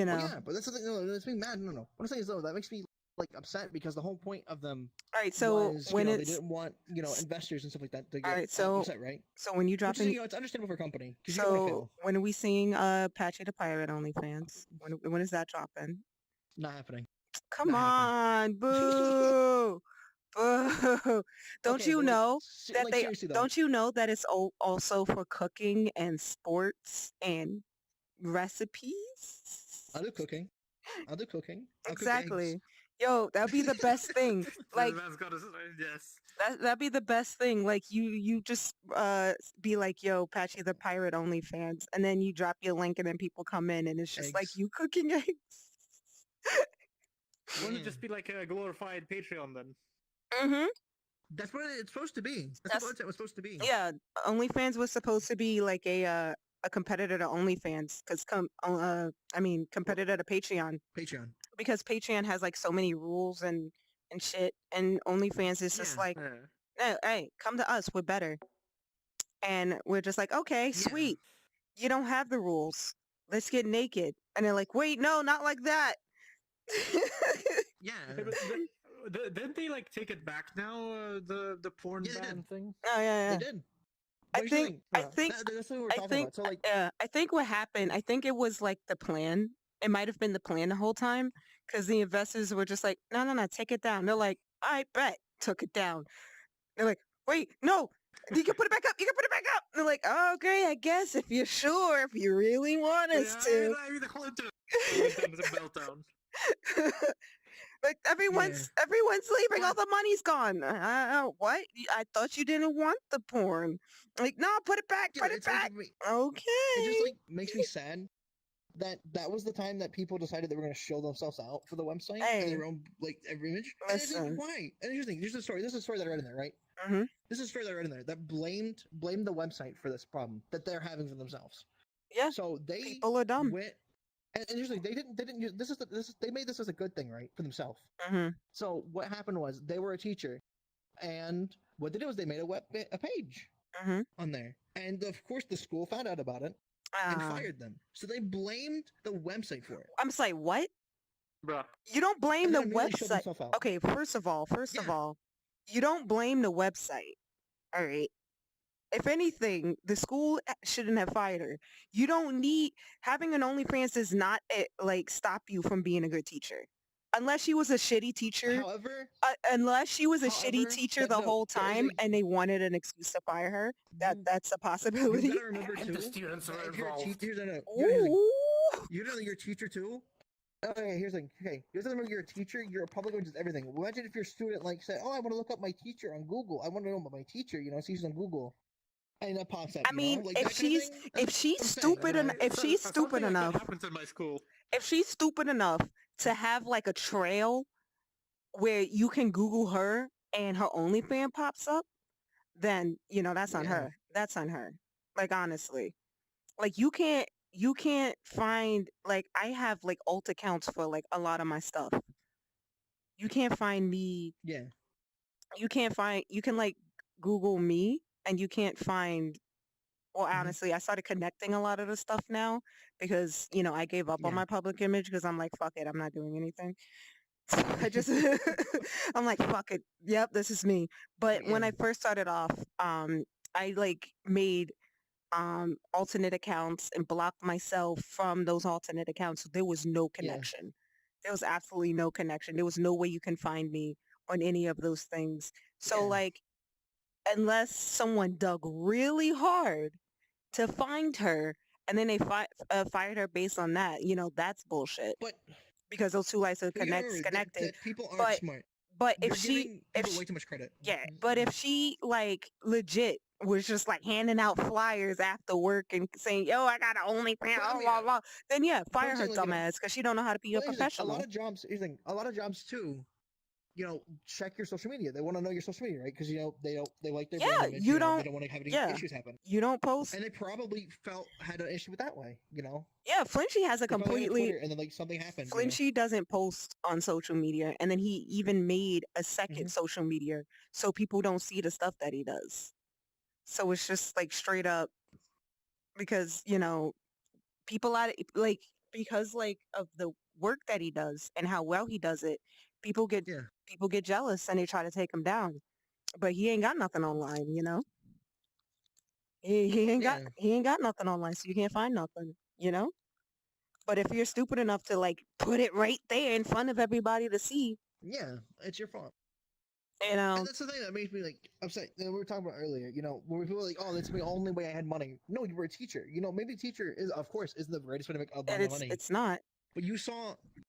know. Well, yeah, but that's the thing. No, it's being mad. No. What I'm saying is though, that makes me like upset because the whole point of them All right. So was, when they it's didn't want investors and stuff like that to get Alright, so- upset, right? so when you drop Which is, in, it's understandable for a company because you don't want to so fail. when are we seeing Patchy the Pirate OnlyFans? When is that dropping? Not happening. Come Not on, boo, boo! Don't Okay, you but, like, know that like, they? seriously, though, Don't you know that it's also for cooking and sports and recipes? I'll do cooking. I'll do cooking. I'll cook eggs. Exactly. Yo, that'd be the best thing. Like Man's got his... Yes. that'd be the best thing. Like you just be like, yo, Patchy the Pirate OnlyFans, and then you drop your link, and then people come in, and it's just like Eggs. you cooking eggs. Wouldn't Yeah. it just be like a glorified Patreon then? Mm-hmm. That's what it's supposed to be. That's That's- what it was supposed to be. Yeah, OnlyFans was supposed to be like a competitor to OnlyFans, because competitor to Patreon. Patreon. because Patreon has like so many rules and shit, and OnlyFans is just Yeah. like, hey, come to us, we're better. And we're just like, okay, Yeah. sweet. You don't have the rules. Let's get naked. And they're like, wait, no, not like that. Yeah. Didn't they like take it back now? The porn Yeah, they ban did. thing. Oh yeah, They yeah. did. I But here's the think thing. I think That's what we're I talking think about. So like, I think what happened, I think it was like the plan. It might have been the plan the whole time because the investors were just like, no, no, no, take it down. They're like, I bet, took it down. They're like, wait, no, you can put it back up. You can put it back up. They're like, okay, I guess if you're sure, if you really want us Yeah, to. I mean the whole internet went down as a meltdown. Like yeah. everyone's leaving. All But the money's gone. What? I thought you didn't want the porn. Like, no, put it back. yeah, Put it it's like back. it just Okay. like makes me sad that that was the time that people decided they were going to show themselves out for the website and Hey, their own like every image. And it's like, listen. why? And here's the thing. Here's the story. This is a story that I read in there, right? Hmm. This is a story that I read in there that blamed the website for this problem that they're having for themselves. Yeah, So they people are dumb. went and here's the thing. They didn't use they made this as a good thing, right, for themselves. Hmm. So what happened was they were a teacher, and what they did was they made a page Hmm. on there, and of course the school found out about it and fired them. So they blamed the website for it, I'm just like, what? Bruh. You don't blame and the then immediately showed website. themselves out. Okay, first of all, Yeah. you don't blame the website. All right. If anything, the school shouldn't have fired her. You don't need having an OnlyFans does not like stop you from being a good teacher, unless she was a shitty teacher. However, Unless she was a shitty teacher that the no, whole there's time and they wanted an excuse to fire her, you that's a you possibility. gotta remember And too. the students That are if you're a involved. teacher, no, Ooh. you know you're a teacher too. Okay, here's the thing. Okay, you have to remember you're a teacher. You're a public which is everything. Imagine if your student like said, "Oh, I want to look up my teacher on Google. I want to know about my teacher." You know, see she's on Google, and that pops up. I You know, mean, like that kind of thing. That's if she's what I'm saying. stupid You know, if she's stupid Something like enough, that happens in my school. if she's stupid enough to have like a trail where you can Google her and her OnlyFans pops up, then that's on yeah, her. That's on her. Like honestly, like you can't find like I have like alt accounts for like a lot of my stuff. You can't find me. yeah, You can like Google me and you can't find. Well, hmm, honestly, I started connecting a lot of the stuff now because I gave up on yeah, my public image because I'm like, fuck it, I'm not doing anything. So I just I'm like, fuck it. Yep, this is me. But but when yeah, I first started off, I like made alternate accounts and blocked myself from those alternate accounts. So there was no yeah, connection. There was absolutely no connection. There was no way you can find me on any of those things. So yeah. like unless someone dug really hard to find her and then they fired her based on that, that's bullshit But because those two lights are you gotta remember connected. that people aren't But smart. but You're giving if people she way too much credit. yeah, but if she like legit was just like handing out flyers after work and saying, "Yo, I got an OnlyFans," But I blah mean, blah blah, then yeah, but I'm fire her saying like dumbass because she don't know how to be a but here's the thing, a lot professional. of jobs. Here's the thing, a lot of jobs too. Check your social media. They want to know your social media, right? Because they like their brand Yeah, image. you They don't. don't want to have any Yeah, issues happen, you don't post. and they probably had an issue with that way. Yeah, Flinchy has a They probably had a completely. Twitter, and then like something happened. Flinchy doesn't post on social media, and then he even made a second Mhm. social media so people don't see the stuff that he does. So it's just like straight up because people out like because like of the work that he does and how well he does it, people get Yeah, people get jealous and they try to take him down. But he ain't got nothing online. yeah, He ain't got nothing online, so you can't find nothing. But if you're stupid enough to like put it right there in front of everybody to see, yeah. It's your fault. you And know, that's the thing that makes me like upset. We were talking about earlier, when people are like, "Oh, that's the only way I had money." No, you were a teacher. Maybe teacher is, of course, isn't the greatest way to make a and lot of money. it's not. But you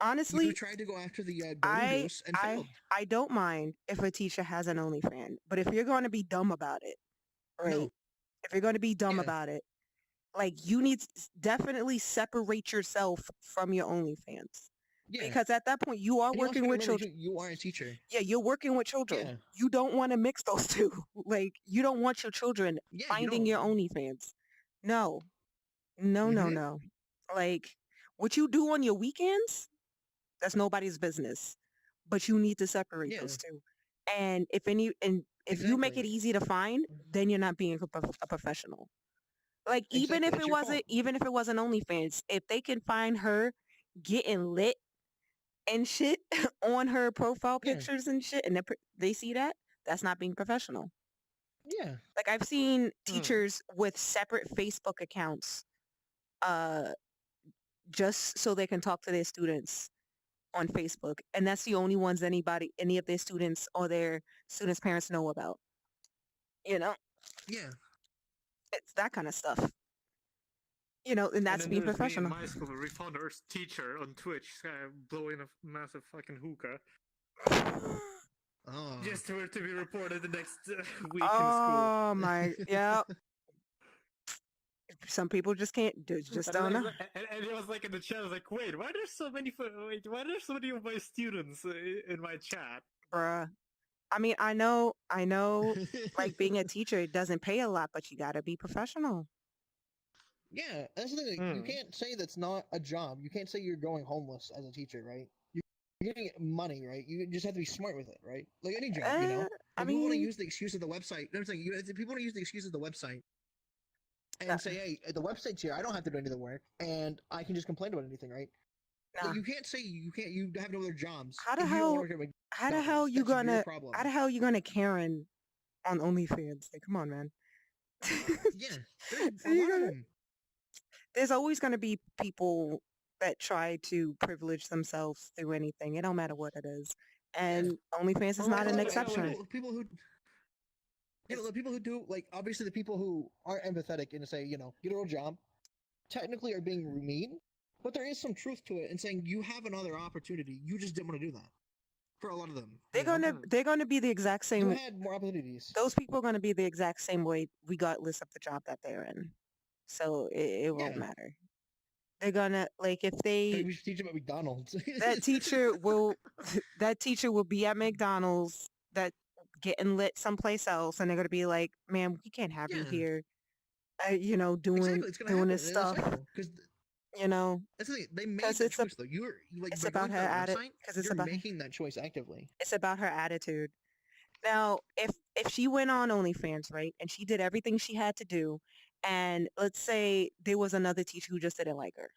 Honestly, tried to go after the golden I goose and I failed. I don't mind if a teacher has an OnlyFans, but if you're going to be dumb about it, right? No, If you're going to be dumb yeah, about it, like you need to definitely separate yourself from your OnlyFans yeah. because at that point you are And you also working gotta with remember children. too, you are a teacher. Yeah, you're working with children. Yeah, You don't want to mix those two. Like you don't want your children yeah. You finding don't. your OnlyFans. No, no, no, Mm-hmm. no. Like what you do on your weekends, That's nobody's business. But you need to separate Yeah, those two. And if you make it exactly. easy to find, then you're not being a professional. Like Exactly. It's your fault. even if it wasn't OnlyFans, if they can find her getting lit and shit on her profile Yeah, pictures and shit, and they see that, that's not being professional. yeah. Like I've seen Hmm. teachers with separate Facebook accounts, uh, just so they can talk to their students on Facebook, and that's the only ones any of their students or their students' parents know about. You know, Yeah. it's that kind of stuff. You know, and And that's then being there's me in professional. my school where we found our teacher on Twitch blowing a massive fucking hookah Oh. just for it to be reported the next week in school. Oh my, yeah. Some people just can't do, just And, don't know, and it was like in the chat, I was like, wait, why are there so many? Why are there so many of my students in my chat? bruh. I mean, I know, like being a teacher, it doesn't pay a lot, but you gotta be professional. Yeah, that's the thing. Like, you Hmm. can't say that's not a job. You can't say you're going homeless as a teacher, right? You're getting money, right? You just have to be smart with it, right? Like any job, you know. I But people want to mean, use the excuse of the website. I'm saying people want to use the excuse of the website nah, and say, "Hey, the website's here. I don't have to do any of the work, and I can just complain about anything, right?" Like nah. you can't say you can't. You have no other jobs How the if you don't want hell, to work at how the hell McDonald's. you That's your gonna, problem. how the hell you gonna Karen on OnlyFans? Like, come on, man. Yeah, there's a You lot of gonna, them. there's always gonna be people that try to privilege themselves through anything. It don't matter what it is, Yeah, and OnlyFans is Or not like, an and exception. people who the people who do like obviously the people who aren't empathetic and say get a real job technically are being mean, but there is some truth to it in saying you have another opportunity. You just didn't want to do that. For a lot of them, hmm. They're gonna be the exact you same. had more opportunities. Those people are gonna be the exact same way regardless of the job that they're in. So it won't Yeah, matter. They're gonna like if maybe they we should teach them at McDonald's. that teacher will that teacher will be at McDonald's that getting lit someplace else, and they're gonna be like, "Man, we can't have you Yeah, here." You know, exactly. It's gonna doing happen this in a stuff. cycle because You know, that's the thing. They made because that choice though. Like it's by about going her to that attitude. website, Because you're making that choice actively. it's about her attitude. Now, if she went on OnlyFans, right, and she did everything she had to do, and let's say there was another teacher who just didn't like her,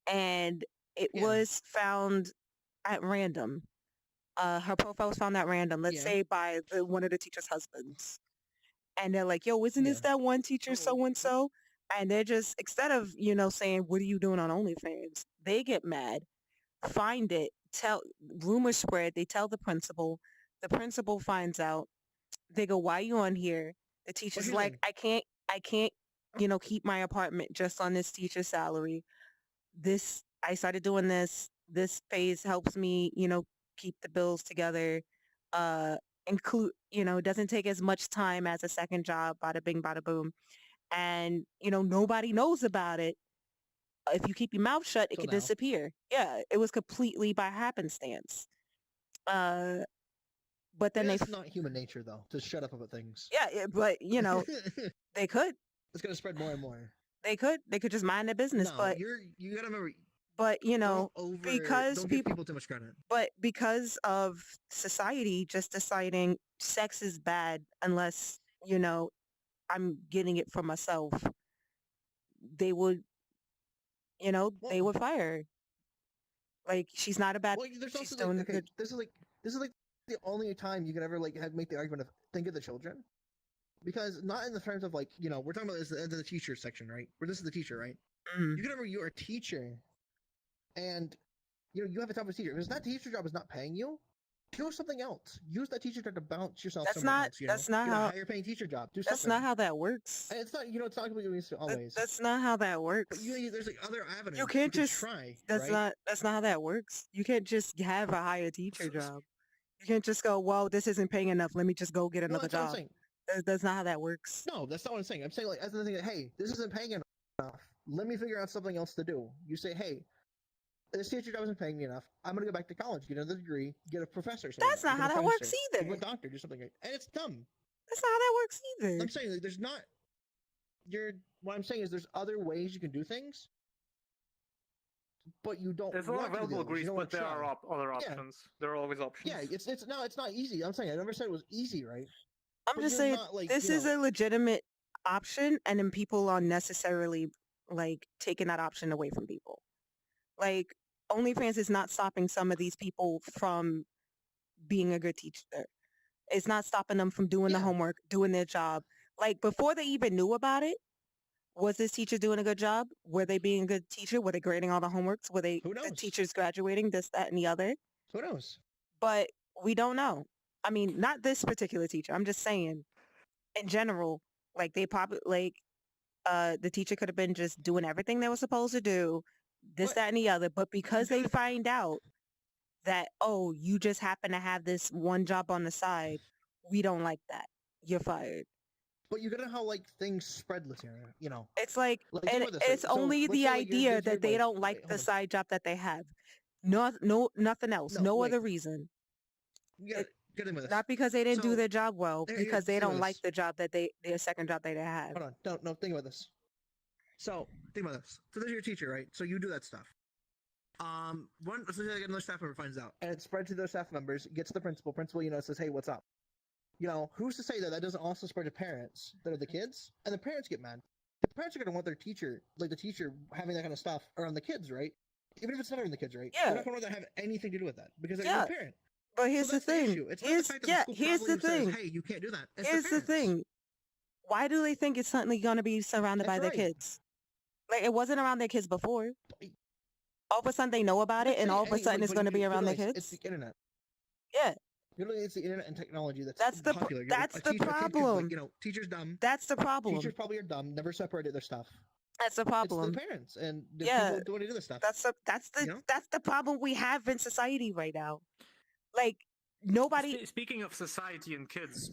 and it Yeah, was found at random. Her profile was found at random. Let's yeah, say by one of the teacher's husbands, and they're like, "Yo, isn't yeah. this that one teacher Oh, so and so?" And they're just instead of saying, "What are you doing on OnlyFans?" They get mad, find it, tell rumors spread. They tell the principal. The principal finds out. They go, "Why you on here?" The But teacher's here's the like, thing. I can't, keep my apartment just on this teacher's salary. I started doing this. This phase helps me, keep the bills together. Uh, include, it doesn't take as much time as a second job. Bada bing, bada boom. And nobody knows about it. If you keep your mouth shut, it Till could now. disappear. Yeah, it was completely by happenstance. Uh, but then That's not human nature though to shut up about things. yeah, but they could. It's gonna spread more and more. They could just mind their business, No, you gotta remember. but Don't give people too much credit. because of society just deciding sex is bad unless I'm getting it for myself, they would they Well, would fire her. Like she's not a bad, well, there's she's also like doing a okay, good. this is like the only time you can ever like make the argument of think of the children because not in the terms of like we're talking about this at the end of the teacher section, right? Where this is the teacher, right? Mhm. You can remember you're a teacher and you have a job as a teacher. If that teacher job is not paying you, do something else. Use that teacher job to bounce yourself somewhere else. That's not Get a how higher paying teacher job. Do that's something. not how that works. And it's not it's not completely always. That's not how that But works. there's like other avenues You can't can just try, that's right? not how that works. You can't just have a higher teacher job. You can't just go, well, this isn't paying enough. Let me just go get Well, another that's not what I'm job. saying. That's not how that works. No, that's not what I'm saying. I'm saying like as the thing that hey, this isn't paying enough. Let me figure out something else to do. You say, hey, this teacher job isn't paying me enough. I'm gonna go back to college, get another degree, get a professor. That's not Become how a that works professor, become either. a doctor, do something, and it's dumb. That's not how that works either. I'm saying like there's not. What I'm saying is there's other ways you can do things. but you don't There's a lot of want to do the elbow others. You grease, don't want but to there try. are other Yeah. options. There are always options. Yeah, it's not easy. I'm saying I never said it was easy, right? I'm But just you're saying not like this is a legitimate option, and then people are necessarily like taking that option away from people. Like OnlyFans is not stopping some of these people from being a good teacher. It's not stopping them from doing the Yeah. homework, doing their job. Like before they even knew about it, was this teacher doing a good job? Were they being a good teacher? Were they grading all the homeworks? Were they Who the knows? teachers graduating? This, that, and the other. Who knows? But we don't know. I mean, not this particular teacher. I'm just saying, in general, like they probably like the teacher could have been just doing everything they were supposed to do, this, But that, and the other. But because they gotta- find out that, oh, you just happen to have this one job on the side, we don't like that. You're fired. But you gotta know how like things spread, listener. You know, It's like, like think and about this. Right? it's So only let's the say like your idea good teacher, that they don't like wait, the hold on. side job that they have. No, nothing else. No, No wait. other reason. You gotta get in with this. Not because they didn't do So, their job well, here, because they think about don't like this. the job that their second job that they have. Hold on, no, think about this. So think about this. So this is your teacher, right? So you do that stuff. Let's say like another staff member finds out, and it spreads to those staff members, gets to the principal. Principal, says, "Hey, what's up?" Who's to say that that doesn't also spread to parents that are the kids, and the parents get mad. The parents are gonna want their teacher, like the teacher, having that kind of stuff around the kids, right? Even if it's not around the kids, right? Yeah. They're not gonna want to have anything to do with that because they're Yeah. your parent. But here's So the that's thing. issue. It's not the fact that the school Here's the probably says, thing. "Hey, you can't do that." It's Here's the parents. thing. Why do they think it's suddenly going to be surrounded by That's their right. kids? Like, it wasn't around their kids before. All of a sudden they know about it, and all of a sudden it's going to be around their kids? It's the internet. Yeah. Literally, it's the internet and technology That's the popular. that's A the kid could, problem. like, teacher's dumb. That's the problem. Teachers probably are dumb. Never separated their stuff. That's the It's problem. the parents and the Yeah. people doing to do this stuff. That's the You know? that's the problem we have in society right now. Like nobody. Speaking of society and kids,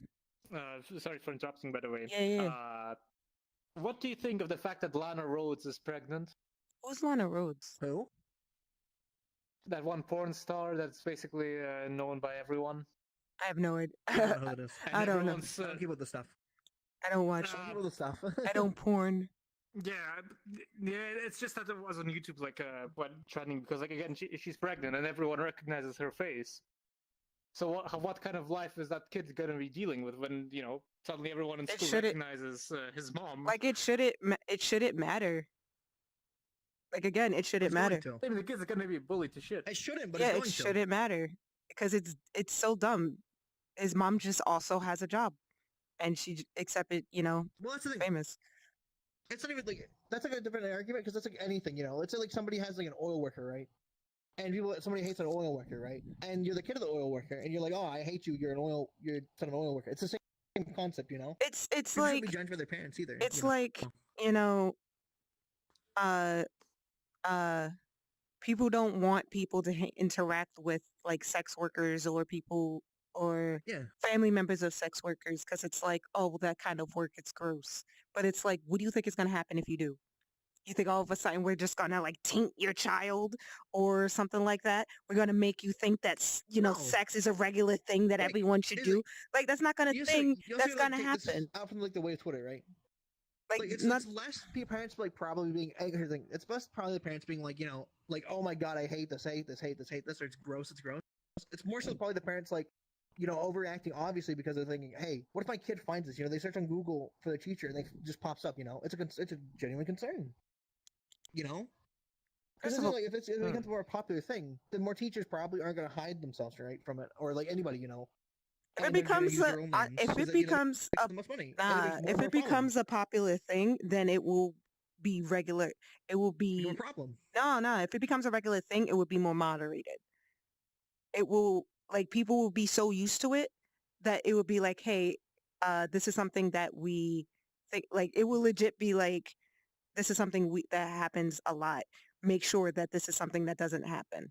sorry for interrupting, by the way. Yeah. What do you think of the fact that Lana Rhodes is pregnant? Who's Lana Rhodes? Who? That one porn star that's basically known by everyone. I have no idea. I don't know who it is. I don't know. everyone's, I don't keep with the stuff. I don't watch. I don't keep with the stuff. I don't porn. Yeah, it's just that it was on YouTube, like, trending because, like, again, she's pregnant and everyone recognizes her face. So what kind of life is that kid gonna be dealing with when suddenly everyone in It school shouldn't- recognizes his mom? Like it shouldn't matter. Like again, it shouldn't It's going matter. to. I mean, the kid's gonna be bullied to shit. It shouldn't, but Yeah, it's it going to. shouldn't matter because it's so dumb. His mom just also has a job, and she accepted, Well, that's the thing. famous. It's not even like that's like a different argument because that's like anything. Let's say like somebody has like an oil worker, right? And somebody hates an oil worker, right? And you're the kid of the oil worker, and you're like, "Oh, I hate you. You're son of an oil worker." It's the same concept, It's People shouldn't like be judged by their parents either. it's like people don't want people to interact with like sex workers or people or Yeah. family members of sex workers because it's like, oh, well, that kind of work, it's gross. But it's like, what do you think is going to happen if you do? You think all of a sudden we're just going to like taint your child or something like that? We're going to make you think that, No. sex is a regular thing that Like, everyone should it's do? Like, that's not going to thing you also that's gotta, going to take this happen. out from like the way of Twitter, right? Like, Like it's not, less parents like probably being angry. It's less probably the parents being like like, oh my god, I hate this, hate this, hate this, hate this, or it's gross. It's more so probably the parents like overreacting obviously because they're thinking, hey, what if my kid finds this? They search on Google for the teacher and it just pops up. It's a genuine concern. Because First of all- like if it becomes more a popular thing, then more teachers probably aren't going to hide themselves from it or like anybody. if it and they're gonna becomes use their own names if 'cause it that, becomes makes a the most money. And it nah, makes more if and it more becomes a popular thing, then it will be regular. It will problems. No be problem. no. If it becomes a regular thing, it would be more moderated. It will like people will be so used to it that it would be like, hey, this is something that we think like it will legit be like this is something that happens a lot. Make sure that this is something that doesn't happen.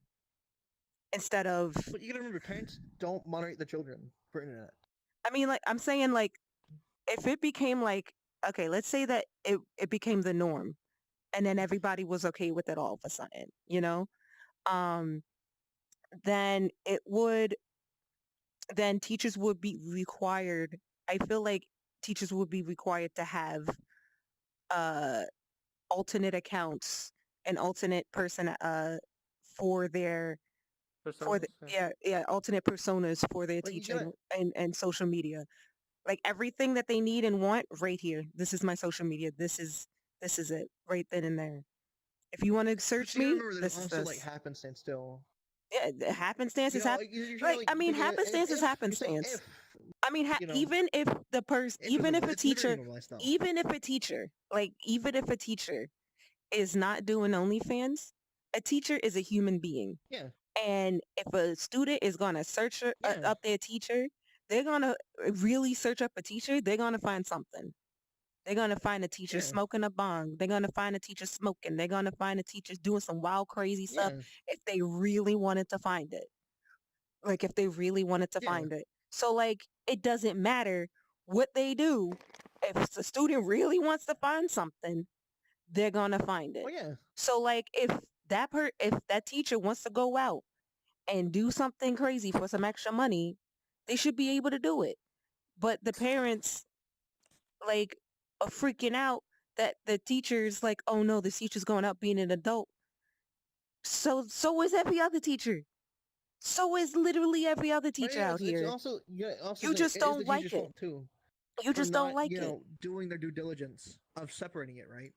Instead of But you gotta remember, parents don't moderate the children for internet. I mean, like, I'm saying, like, if it became like, okay, let's say that it became the norm and then everybody was okay with it all of a sudden, then then teachers would be required, I feel like teachers would be required to have alternate accounts an alternate person for their for the Personas, yeah. alternate personas for their Like you gotta, teaching and social media. Like everything that they need and want right here. This is my social media. This is it right then and there. If you want to but search you gotta me, remember, there's this is also like this. happenstance still. Yeah, the happenstance You is know, like you're trying to like like I mean think of it happenstance is if you're saying happenstance. if, I mean you know, even if the person if is even if normal, a it's very teacher normalized though. even if a teacher like even if a teacher is not doing OnlyFans, a teacher is a human being. Yeah, And if a student is gonna search yeah, up their teacher, they're gonna really search up a teacher. They're gonna find something. They're gonna find a teacher yeah, smoking a bong. They're gonna find a teacher smoking. They're gonna find a teacher doing some wild, crazy stuff yeah, if they really wanted to find it. Like if they really wanted to yeah. find it. So like it doesn't matter what they do. If the student really wants to find something, they're gonna find Oh it. yeah, So like if that teacher wants to go out and do something crazy for some extra money, they should be able to do it. But the parents like are freaking out that the teacher's like, oh no, the teacher's going out being an adult. So is every other teacher. So is literally every other but teacher yeah, out it's here. also, you gotta also You think just it is the don't like teacher's it. fault too You for just don't not, like it. doing their due diligence of separating it, right?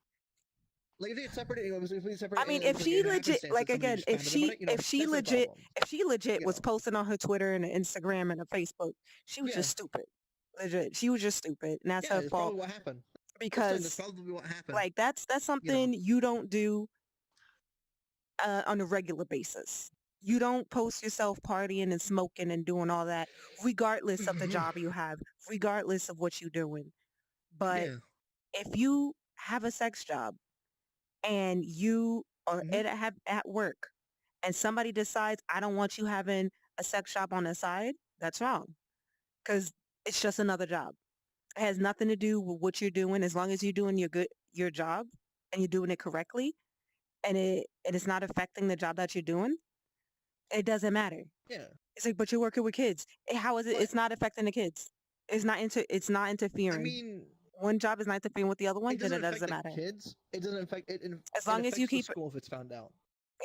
Like if they had separated, if we I separate mean, it if as like she a legit, happenstance like that somebody again, just found out about it, if she legit you was know, posting on her Twitter and her Instagram and her Facebook, she was yeah, just stupid. Legit, she was just stupid, and that's yeah, her it's fault probably what happened. That's because probably what happened. like that's You know, something you don't do on a regular basis. You don't post yourself partying and smoking and doing all that, regardless of the job you have, regardless of what you're doing. But yeah, if you have a sex job and you are hmm at work and somebody decides, I don't want you having a sex shop on the side, that's wrong. Because it's just another job. It has nothing to do with what you're doing. As long as you're doing your job and you're doing it correctly and it's not affecting the job that you're doing, it doesn't matter. yeah. It's like, but you're working with kids. How is it? But It's not affecting the kids. It's not I interfering. mean, One job is not interfering with the other one, it then doesn't it affect doesn't the matter. kids. It doesn't affect it. As It long as you affects the keep school if it's found out.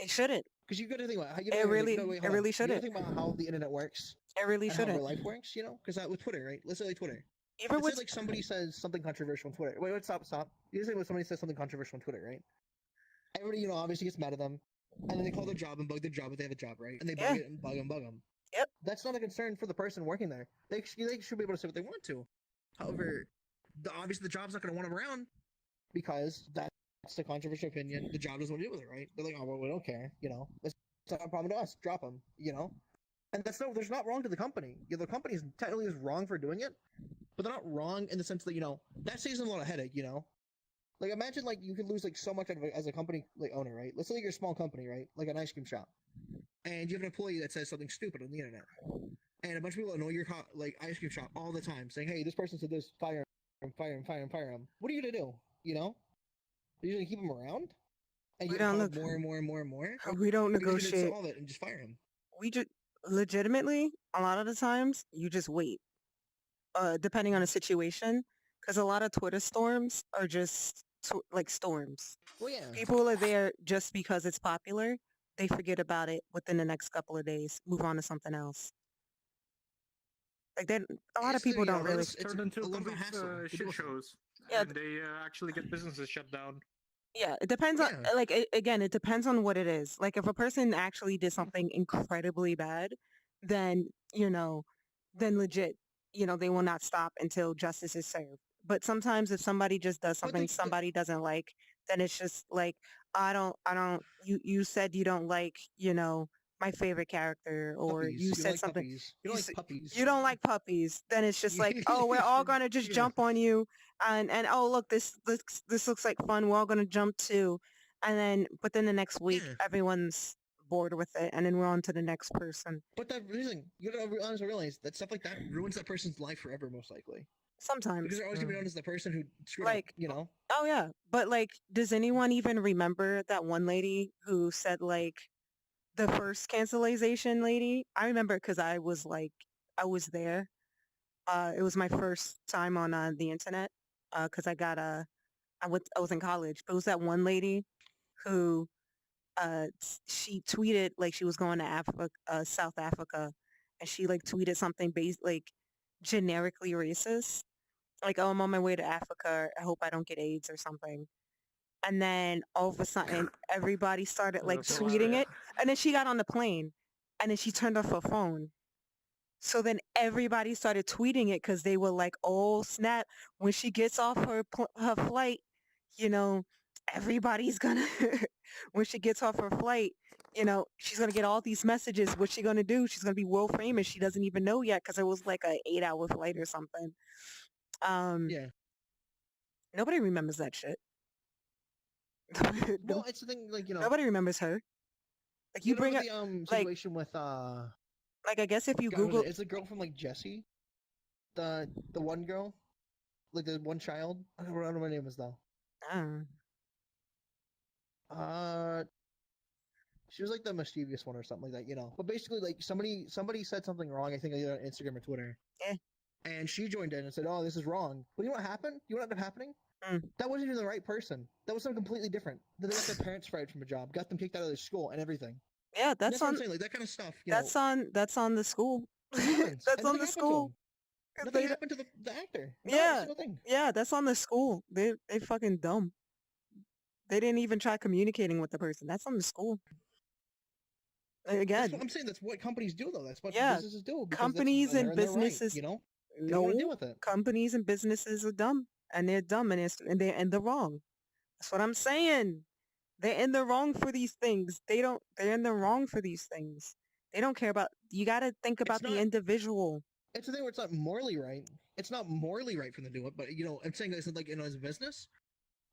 it shouldn't. Because you got to think about how you It know. Like, no, really wait, it hold on. really You got to shouldn't. think about how the internet works It really and how real shouldn't. life works. You know, because with Twitter, right? Let's say like Twitter. Even Let's say with like somebody says something controversial on Twitter. Wait, stop. You say when somebody says something controversial on Twitter, right? Everybody, obviously gets mad at them, and then they call their job and bug their job if they have a job, right? And they bug yeah, it and bug them. yep. That's not a concern for the person working there. They should be able to say what they want to. However, obviously the job's not going to want them around because that's the controversial opinion. The job doesn't want to deal with it, right? They're like, oh, well, we don't care. It's not a problem to us. Drop them. And there's not wrong to the company. The company is technically is wrong for doing it, but they're not wrong in the sense that that saves them a lot of headache. Like imagine like you could lose like so much as a company like owner, right? Let's say like you're a small company, right? Like an ice cream shop, and you have an employee that says something stupid on the internet, and a bunch of people annoy your like ice cream shop all the time, saying, "Hey, this person said this, fire him, fire him, fire him, fire him." What are you gonna do? Are you gonna keep him around and We get don't called look. more and more and more and more? Or We don't are you just gonna negotiate. solve it and just fire him? We just legitimately a lot of the times you just wait. Depending on the situation, because a lot of Twitter storms are just like storms. Well, yeah, People are there just because it's popular. They forget about it within the next couple of days. Move on to something else. Like then a lot of it's the people don't really. It's turned into a lot of a complete hassle to shit deal with it. shows, Yeah, and they actually get businesses shut down. yeah. It depends on Yeah, like again. It depends on what it is. Like if a person actually did something incredibly bad, then then legit, they will not stop until justice is served. But sometimes if somebody just does but something somebody doesn't like, then it's just like, I don't, you said you don't like, my favorite character, or puppies. you You don't said like something, puppies. You don't like puppies. you don't like puppies, then it's just like, oh, we're all going to just Yeah, jump on you. And oh, look, this looks like fun. We're all going to jump too. And then, but then the next week, yeah. everyone's bored with it. And then we're on to the next person. But that reason you gotta honestly realize that stuff like that ruins that person's life forever, most likely. Because Sometimes. they're always gonna be known as the person who screwed up. Like, oh yeah. But like, does anyone even remember that one lady who said like the first cancelization lady? I remember because I was there. It was my first time on the internet. Because I was in college. But it was that one lady who she tweeted like she was going to Africa, South Africa, and she like tweeted something based like generically racist, like, "Oh, I'm on my way to Africa. I hope I don't get AIDS or something." And then all of a sudden, everybody started like That's tweeting hilarious. it, and then she got on the plane, and then she turned off her phone. So then everybody started tweeting it because they were like, "Oh snap! When she gets off her flight, you know, everybody's gonna when she gets off her flight, she's gonna get all these messages. What's she gonna do? She's gonna be world famous. She doesn't even know yet because it was like a 8-hour flight or something." Um, Yeah. Nobody remembers that shit. Well, No- it's the thing, like Nobody remembers her. Like you you know bring up the like situation with like I guess if you God, was Google, it? It's the girl from like Jesse, the one girl, like the one child. I don't know what her name is though. uh, Uh, she was like the mischievous one or something like that, you know. But basically, like somebody said something wrong. I think either on Instagram or Twitter. Yeah. And she joined in and said, "Oh, this is wrong." But you know what happened? You know what ended up happening? Mm. That wasn't even the right person. That was something completely different. Then they got their parents fired from a job, got them kicked out of their school, and everything. yeah, And that's what I'm saying. Like that kind of stuff, you know, that's on the school. it happens. That's And on nothing the happened to school. him. 'Cause Nothing they, happened to the actor. Not a yeah, single thing. yeah, that's on the school. They fucking dumb. They didn't even try communicating with the person. That's on the school. That's Again, what I'm saying. That's what companies do, though. That's what yeah, businesses do because companies they're and in their right. businesses. You know, they don't want to deal No, with it. companies and businesses are dumb, and they're dumb, and they're wrong. That's what I'm saying. They're in the wrong for these things. They're in the wrong for these things. They don't care about. You got to think It's about the not. individual. It's the thing where it's not morally right. It's not morally right for them to do it, but you know, I'm saying this like as a business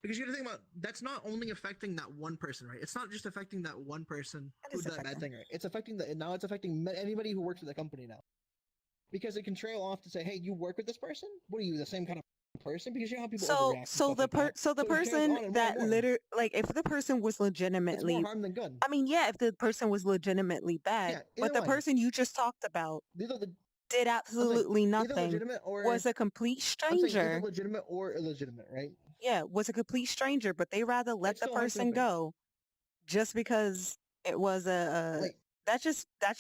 because you got to think about that's not only affecting that one person, right? It's not just affecting that one person That who is did that bad affecting. thing, right? It's affecting now. It's affecting anybody who works at the company now because it can trail off to say, "Hey, you work with this person? What are you, the same kind of person?" Because you know how people So overreact and so stuff the like that. so the So it trails person on and more and that more. like if the person was It's more legitimately, harm than good. I mean, yeah, if the person was legitimately bad, Yeah, but either the way, person you just talked about either the did I'm saying absolutely either nothing, legitimate or was a complete I'm saying either stranger. legitimate or illegitimate, right? Yeah, was a complete stranger, but they rather let It the still harms the person company. go just because it was Like that's just a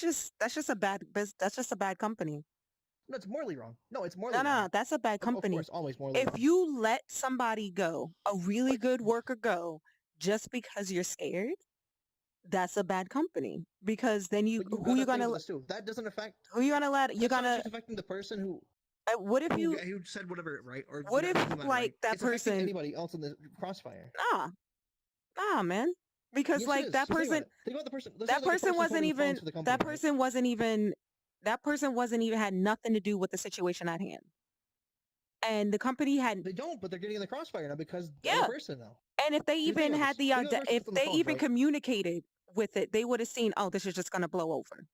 that's just a bad company. no, it's morally wrong. No, it's morally No, wrong. no, that's a bad Of company. course, always morally If wrong. you let somebody go, a really Like, good worker go, just because you're scared, that's a bad company. Because then but you gotta think of this too. That doesn't affect. who you gonna let? You're That's not gonna. just affecting the person who What if you? who said whatever, right, or What if implement right. like that It's affecting person? anybody else in the crossfire. Nah, nah, man. Because Yes, it like is. Because think about it. Think about the person. Let's say like a person wasn't holding phones even for the company, that right? person wasn't even that person wasn't even had nothing to do with the situation at hand, and the company had They don't, but they're getting in the crossfire now because they're the yeah. person now. And if they Because think even about had this. the Think about the person if that's on the they phones, even right? communicated with it, they would have seen, oh, this is just gonna blow over.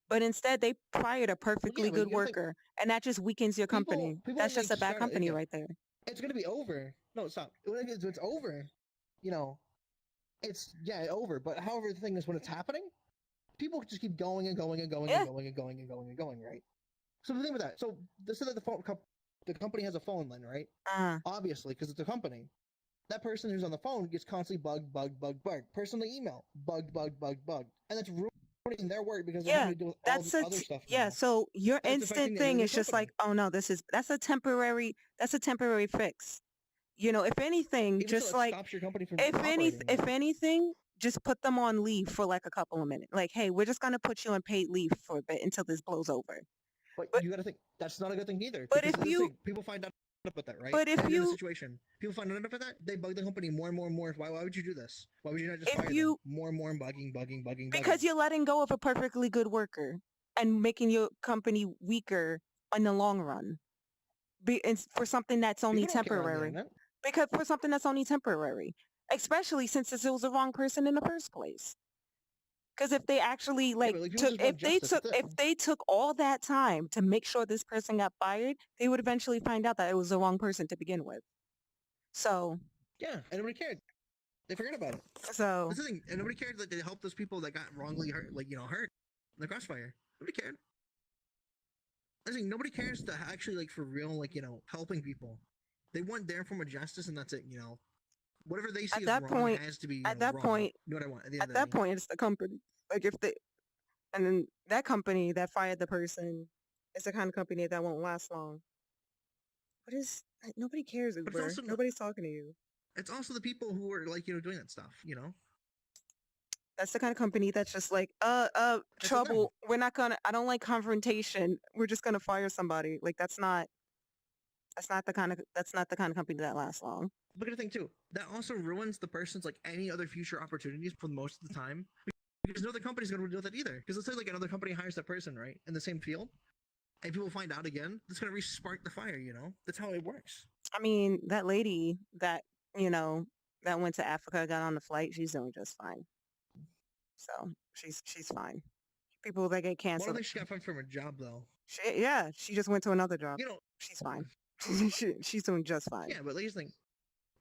But instead, they fired a Well, yeah, perfectly but good you gotta think. worker, and that just weakens your company. People That's when they just a bad start, company yeah, right there. it's gonna be over. No, stop. When it's over, you know, it's yeah over. But however, the thing is, when it's happening, people just keep going and going and going and Yeah. going and going and going and going, right? So the thing with that, so this is that the company has a phone line, right? Uh, Obviously, because it's a company. That person who's on the phone gets constantly bug. Person on the email, bug, and that's ruining their work because they're yeah. having to deal with all That's the a other stuff yeah. now, So your and it's affecting instant the name thing of the is just company. like, oh no, that's a temporary fix. If anything, Even so, just it like stops your company from operating. if anything, just put them on leave for like a couple of minutes. Like, hey, we're just gonna put you on paid leave for a bit until this blows over. But But you got to think that's not a good thing either, but because if this you thing people find out about that, right? but if And in the you situation, people find out about that, they bug the company more and more and more. Why would you do this? Why would you not just if fire them? you More and more and bugging. because you're letting go of a perfectly good worker and making your company weaker in the long run. And for something that's only People don't care on the temporary. internet. Because for something that's only temporary, especially since it was the wrong person in the first place. Because if they actually Yeah, but like people took just want justice. That's it. if they took all that time to make sure this person got fired, they would eventually find out that it was the wrong person to begin with. So Yeah, and nobody cared. They forgot about it. so That's the thing, and nobody cared that they helped those people that got wrongly hurt, like hurt in the crossfire. Nobody cared. I think nobody cares to actually like for real, like helping people. They want their form of justice, and that's it. whatever they see At as that wrong point, has to be at that wrong. point, You know what I want at the end at of the that day. point, it's the company. Like if they, and then that company that fired the person is the kind of company that won't last long. What is? Nobody cares, But it's Uber. also Nobody's talking to you. it's also the people who are like doing that stuff. That's the kind of company that's just like, It's on them. trouble. We're not gonna. I don't like confrontation. We're just gonna fire somebody. Like that's not. That's not the kind of company that lasts long. Look at the thing too. That also ruins the person's like any other future opportunities for most of the time because no other company's going to deal with that either. Because let's say like another company hires that person right in the same field, and people find out again, that's going to re-spark the fire. That's how it works. I mean, that lady that you know that went to Africa, got on the flight. She's doing just fine. So she's fine. People that get Well, I don't canceled. think she got fired from her job though. She just went to another job. You know, She's fine. She's doing just fine. yeah, but like, here's the thing.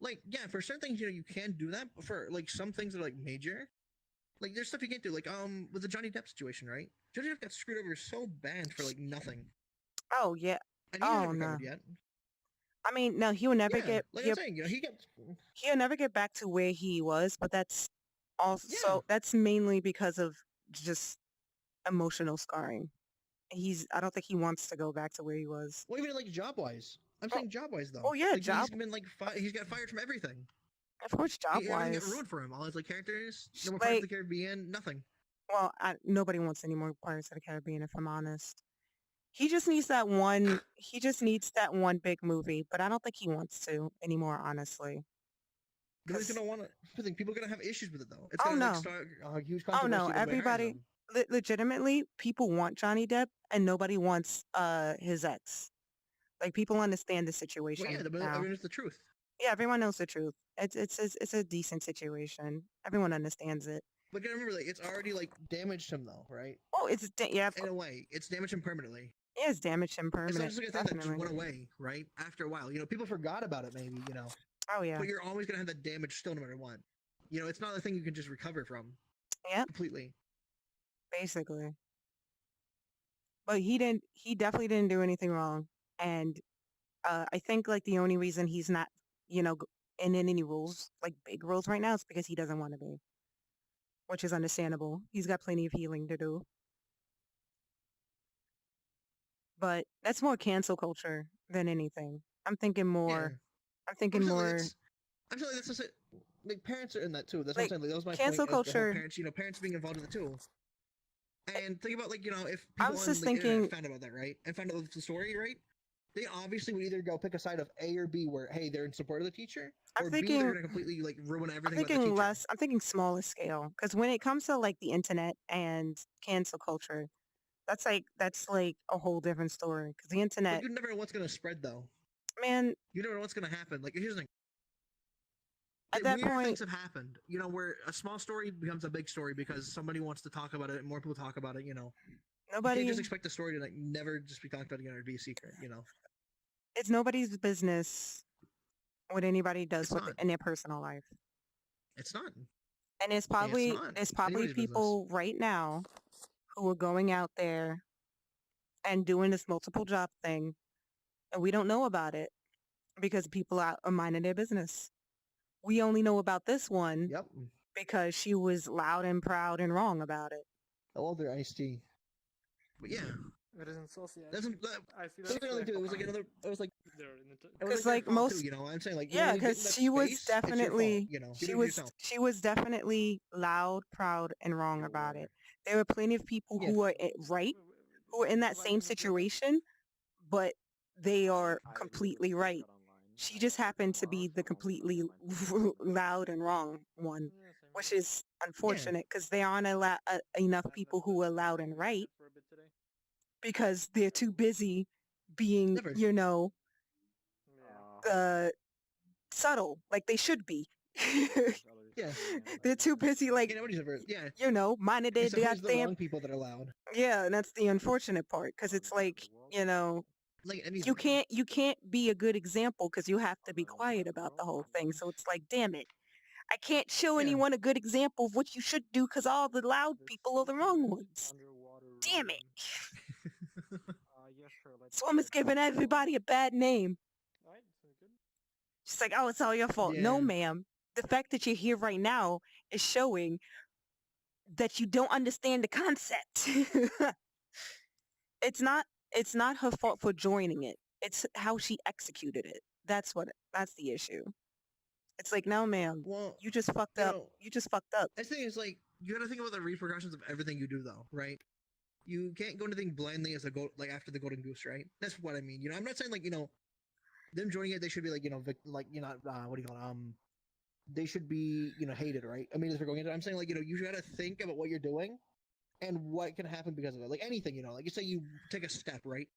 Like, yeah, for certain things, you can do that. But for like some things that are like major, like there's stuff you can't do. Like, with the Johnny Depp situation, right? Johnny Depp got screwed over so bad for like nothing, Oh yeah. and he Oh hasn't no. recovered yet. I mean, no, he will never Yeah, get. like I'm saying, he gets. He'll never get back to where he was. But that's also Yeah. that's mainly because of just emotional scarring. I don't think he wants to go back to where he was. Well, even like job wise, I'm saying job wise though. Oh yeah, like, job. He's been like he's got fired from everything. Of course, job Everything got wise. ruined for him. All his like characters, no more Pirates of Like, the Caribbean, nothing. well, nobody wants any more Pirates of the Caribbean. If I'm honest, he just needs that one. He just needs that one big movie. But I don't think he wants to anymore. Honestly. But he's 'Cause- gonna want to. I think people are gonna have issues with it though. It's Oh, gonna no. like start a huge Oh controversy. no, when nobody hires everybody. him. Legitimately, people want Johnny Depp, and nobody wants his ex. Like people understand the situation Well, yeah, now. everyone knows the truth. Yeah, everyone knows the truth. It's a decent situation. Everyone understands it. But you gotta remember, like, it's already like damaged him though, right? Oh, yeah, In a way, it's damaged him permanently. yeah, it's damaged him It's not permanent. just like a thing that just Definitely. went away, right? After a while, people forgot about it, maybe, Oh yeah, But you're always gonna have that damage still, no matter what. It's not a thing you can just recover from. Yep. Completely. Basically. But he didn't. He definitely didn't do anything wrong, and I think like the only reason he's not, in any roles like big roles right now is because he doesn't want to be, which is understandable. He's got plenty of healing to do. But that's more cancel culture than anything. I'm thinking more. Yeah. I'm thinking I'm saying, more. I'm saying that's just it. Like parents are in that too. That's Like, what I'm saying. Like, that was my cancel point. As the whole culture- parents, parents being involved in it too. And think about like if I people was on just the internet thinking- found about that, right, and found out the story, right, they obviously would either go pick a side of A or B, where hey, they're in support of the teacher, I'm or B, thinking- they're gonna completely like ruin everything. I'm about the thinking teacher. less. I'm thinking smaller scale because when it comes to like the internet and cancel culture, that's like a whole different story. Because the But internet, you never know what's gonna spread though. man, You never know what's gonna happen. Like here's the thing. at that Weird point, things have happened. Where a small story becomes a big story because somebody wants to talk about it and more people talk about it. You nobody. can't just expect the story to like never just be talked about again or be a secret. It's nobody's business what anybody does It's with not. in their personal life. It's not. And not there's probably anybody's business. people right now who are going out there and doing this multiple job thing, and we don't know about it because people are minding their business. We only know about this one Yep. because she was loud and proud and wrong about it. I love their iced tea. But yeah, It isn't saucy. that's I see that's another thing. It was like another. It was like They're in it. it was 'Cause, their like, fault, most- too, I'm saying like Yeah, when you get in because that she was space, it's your fault, definitely You do she it was yourself. she was definitely loud, proud, and wrong about it. There were plenty of people who are right, who are in that same situation, but they are completely right. She just happened to be the completely loud and wrong one, which is unfortunate because there aren't enough people who are loud and right because they're too busy being, Never. subtle like they should be. Yeah. They're too busy, like, Nobody's ever. Yeah. minding their It's always the goddamn. wrong people that are loud. Yeah, and that's the unfortunate part because it's like, Like anything. you can't be a good example because you have to be quiet about the whole thing. So it's like, damn it, I can't show Yeah. anyone a good example of what you should do because all the loud people are the wrong ones. Damn it. Woman's giving everybody a bad name. She's like, oh, it's all your fault. No, Yeah. ma'am. the fact that you're here right now is showing that you don't understand the concept. it's not it's not her fault for joining it. It's how she executed it. That's the issue. It's like, no, ma'am, Well, you just fucked you up. know, You just fucked up. the thing is, like, you gotta think about the repercussions of everything you do, though, right? You can't go into anything blindly as a goat, like after the golden goose, right? That's what I mean. You know, I'm not saying like them joining it, they should be like like what do you call it? They should be hated, right? I mean, as we're going into, I'm saying like you gotta think about what you're doing and what can happen because of it. Like anything, like you say you take a step, right?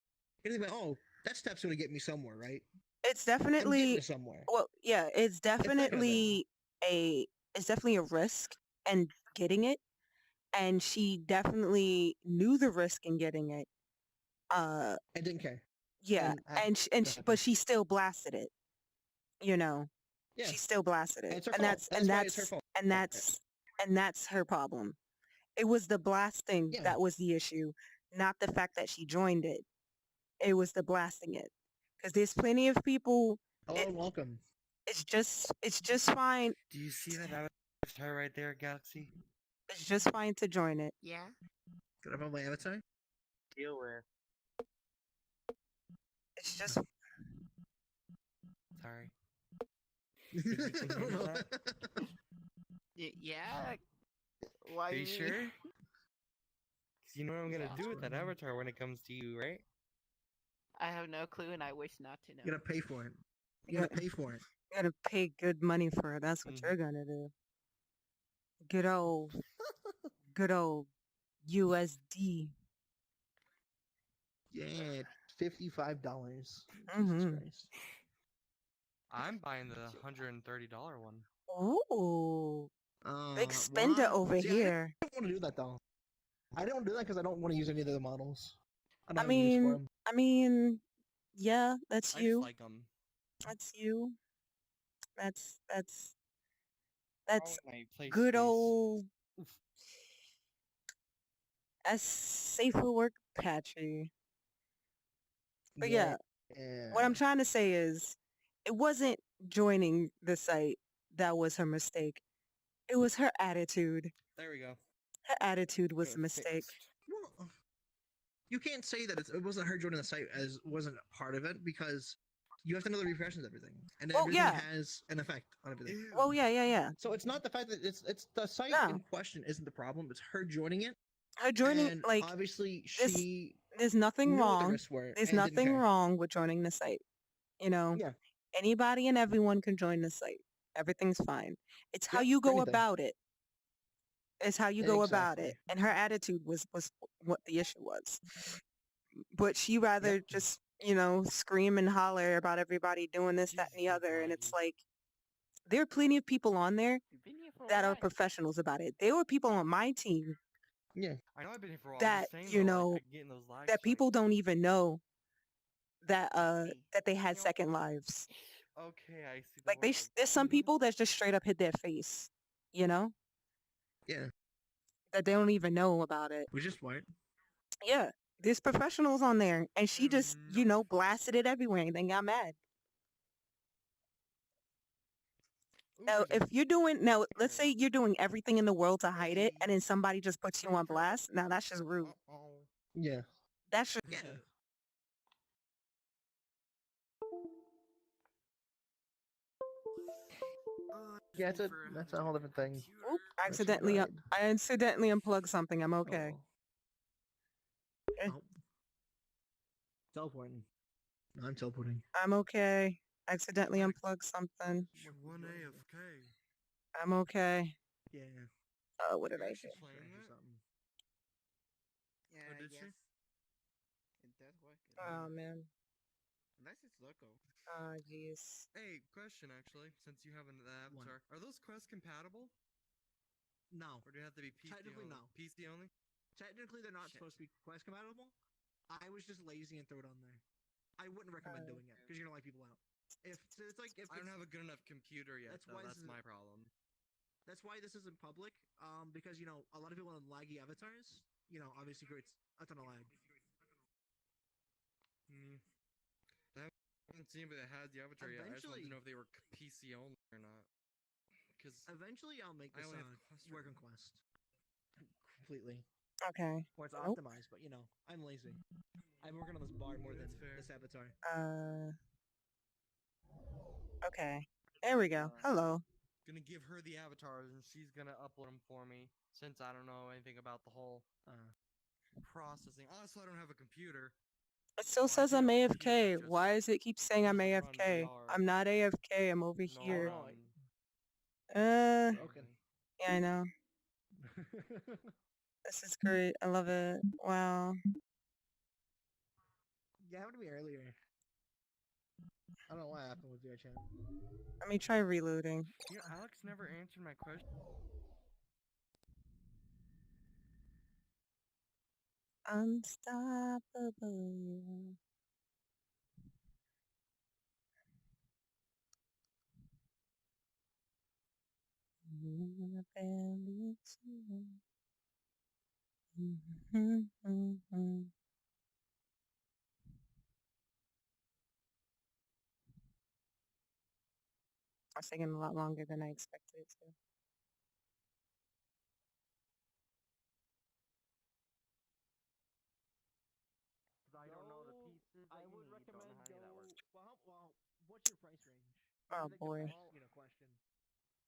You think about, oh, that step's gonna get me somewhere, right? It's I'm getting definitely to somewhere. well, yeah, It's that kind of thing. a it's definitely a risk and getting it, and she definitely knew the risk in getting it. Uh, I didn't care. yeah, And had but nothing. she still blasted it. You know, Yeah, she still blasted and it, it's her and fault. That's why it's her fault. and that's and that's her problem. It was the blasting Yeah. that was the issue, not the fact that she joined it. It was the blasting it, because there's plenty of people. Hello and welcome. It's just fine. Do you see that avatar right there, Galaxy? It's just fine to join it. Yeah. Could I have my avatar? Deal with. It's just Sorry. I don't know. Yeah. Why Are you me? sure? 'Cause you know what I'm gonna Yeah. do with that avatar when it comes to you, right? I have no clue, and I wish not to know. You gotta pay for it. You Yeah. gotta pay for it. you gotta pay good money for it. That's what Mhm. you're gonna do. Good old USD. Yeah, $55. Mhm. Jesus Christ. I'm buying the $130 one. Ooh, big spender What? over See, here. I don't want to do that though. I don't do that because I don't want to use any of the models. I don't I have any use for mean, them. I mean, yeah, that's I just you. like them. That's you. That's Oh, that's my play good space. old. That's safer work, Patchy. But yeah, what I'm trying to say is, it wasn't joining the site that was her mistake. It was her attitude. There we go. Her attitude was Got the it mistake. fixed. Well, you can't say that it wasn't her joining the site as wasn't part of it because you have to know the repercussions of everything, and Well, everything yeah. has an effect on everything. Well, yeah. So it's not the fact that it's the site No. in question isn't the problem. It's her joining it, Her joining, and like, obviously this- she there's nothing knew what the wrong. risks were. There's and didn't nothing care. wrong with joining the site. You know, Yeah, anybody and everyone can join the site. Everything's fine. It's how Yep, you for go anything. about it. It's how you go about it. Exactly. And her attitude was what the issue was. But she rather Yep. just, scream and holler about everybody doing this, that, and the Jesus, other. And it's Laggy. like, there are plenty of people on there You've been here for a that are while. professionals about it. There were people on my team Yeah, I know I've been here for a while. that, I'm just saying, you though, know, like, getting those lag that people spikes. don't even know that Me. that they had know- second lives. Okay, I see. The Like word. there's some people that just straight up hid their face, yeah, that they don't even know about it. which is smart. Yeah, there's professionals on there, and she just No. blasted it everywhere and then got mad. Ooh, Now, there's a let's say you're doing everything in the world to hide it, and then somebody just puts you on blast. Now that's just rude. Uh-oh. Yeah, That's just yeah. Yeah, that's a whole different thing. Oop, That's I right. accidentally unplugged something. I'm okay. Eh. Oh. Teleporting. No, I'm teleporting. I'm okay. Accidentally unplugged something. She won AFK. I'm okay. Yeah. What did I do? She's playing Crash or that? something. Yeah, Oh, I did she? guess. It does work. Oh man. Unless it's local. Oh jeez. Hey, question actually, since you have an avatar, are those quests compatible, No. or do you have to be PC Technically, only? no. PC only? Technically, they're not Shit. supposed to be quest compatible. I was just lazy and threw it on there. I wouldn't recommend doing it because you're gonna like people out. If so it's like if I don't it's- have a good enough computer yet, That's though. why That's this is- my problem. That's why this isn't public. Because a lot of people on laggy avatars. Obviously creates a ton of lag. I haven't seen anybody that has the avatar yet. I just wanted Eventually- to know if they were PC only or not. because Eventually, I'll make I this only have Quest work on right now. Quest completely, Okay. or it's Nope. optimized. But I'm lazy. I've been working on this bar more than That's fair. this avatar. Okay. There we go. Hello. Gonna give her the avatars, and she's gonna upload them for me. Since I don't know anything about the whole processing. Also, I don't have a computer. It still Well, I says do I'm have a computer, AFK. it just Why does it keep saying I'm doesn't run AFK? VR. I'm not AFK. I'm over No, here. no, Broken. Yeah, I know. This is great. I love it. Wow. Yeah, it happened to me earlier. I don't know what happened with your chat. Let me try reloading. You know, Alex never answered my question. Unstoppable. I was taking a lot longer than I expected it to. I don't know the pieces that I you would need. Don't know recommend how that works. Well, what's your price range? Oh That's like boy. the best, question.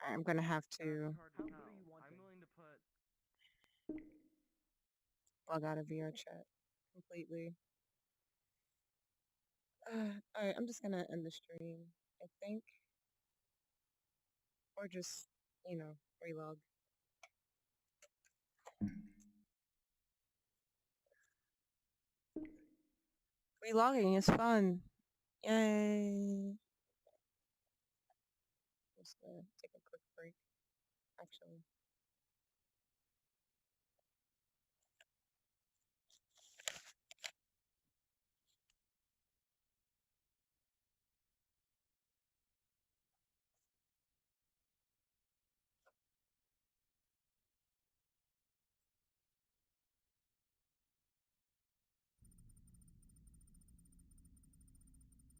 I'm gonna have That's to hard to What tell. are you I'm wanting? willing to put. log out of VR chat completely. Alright, I'm just gonna end the stream, I think. Or just, relog. Relogging is fun. Yay.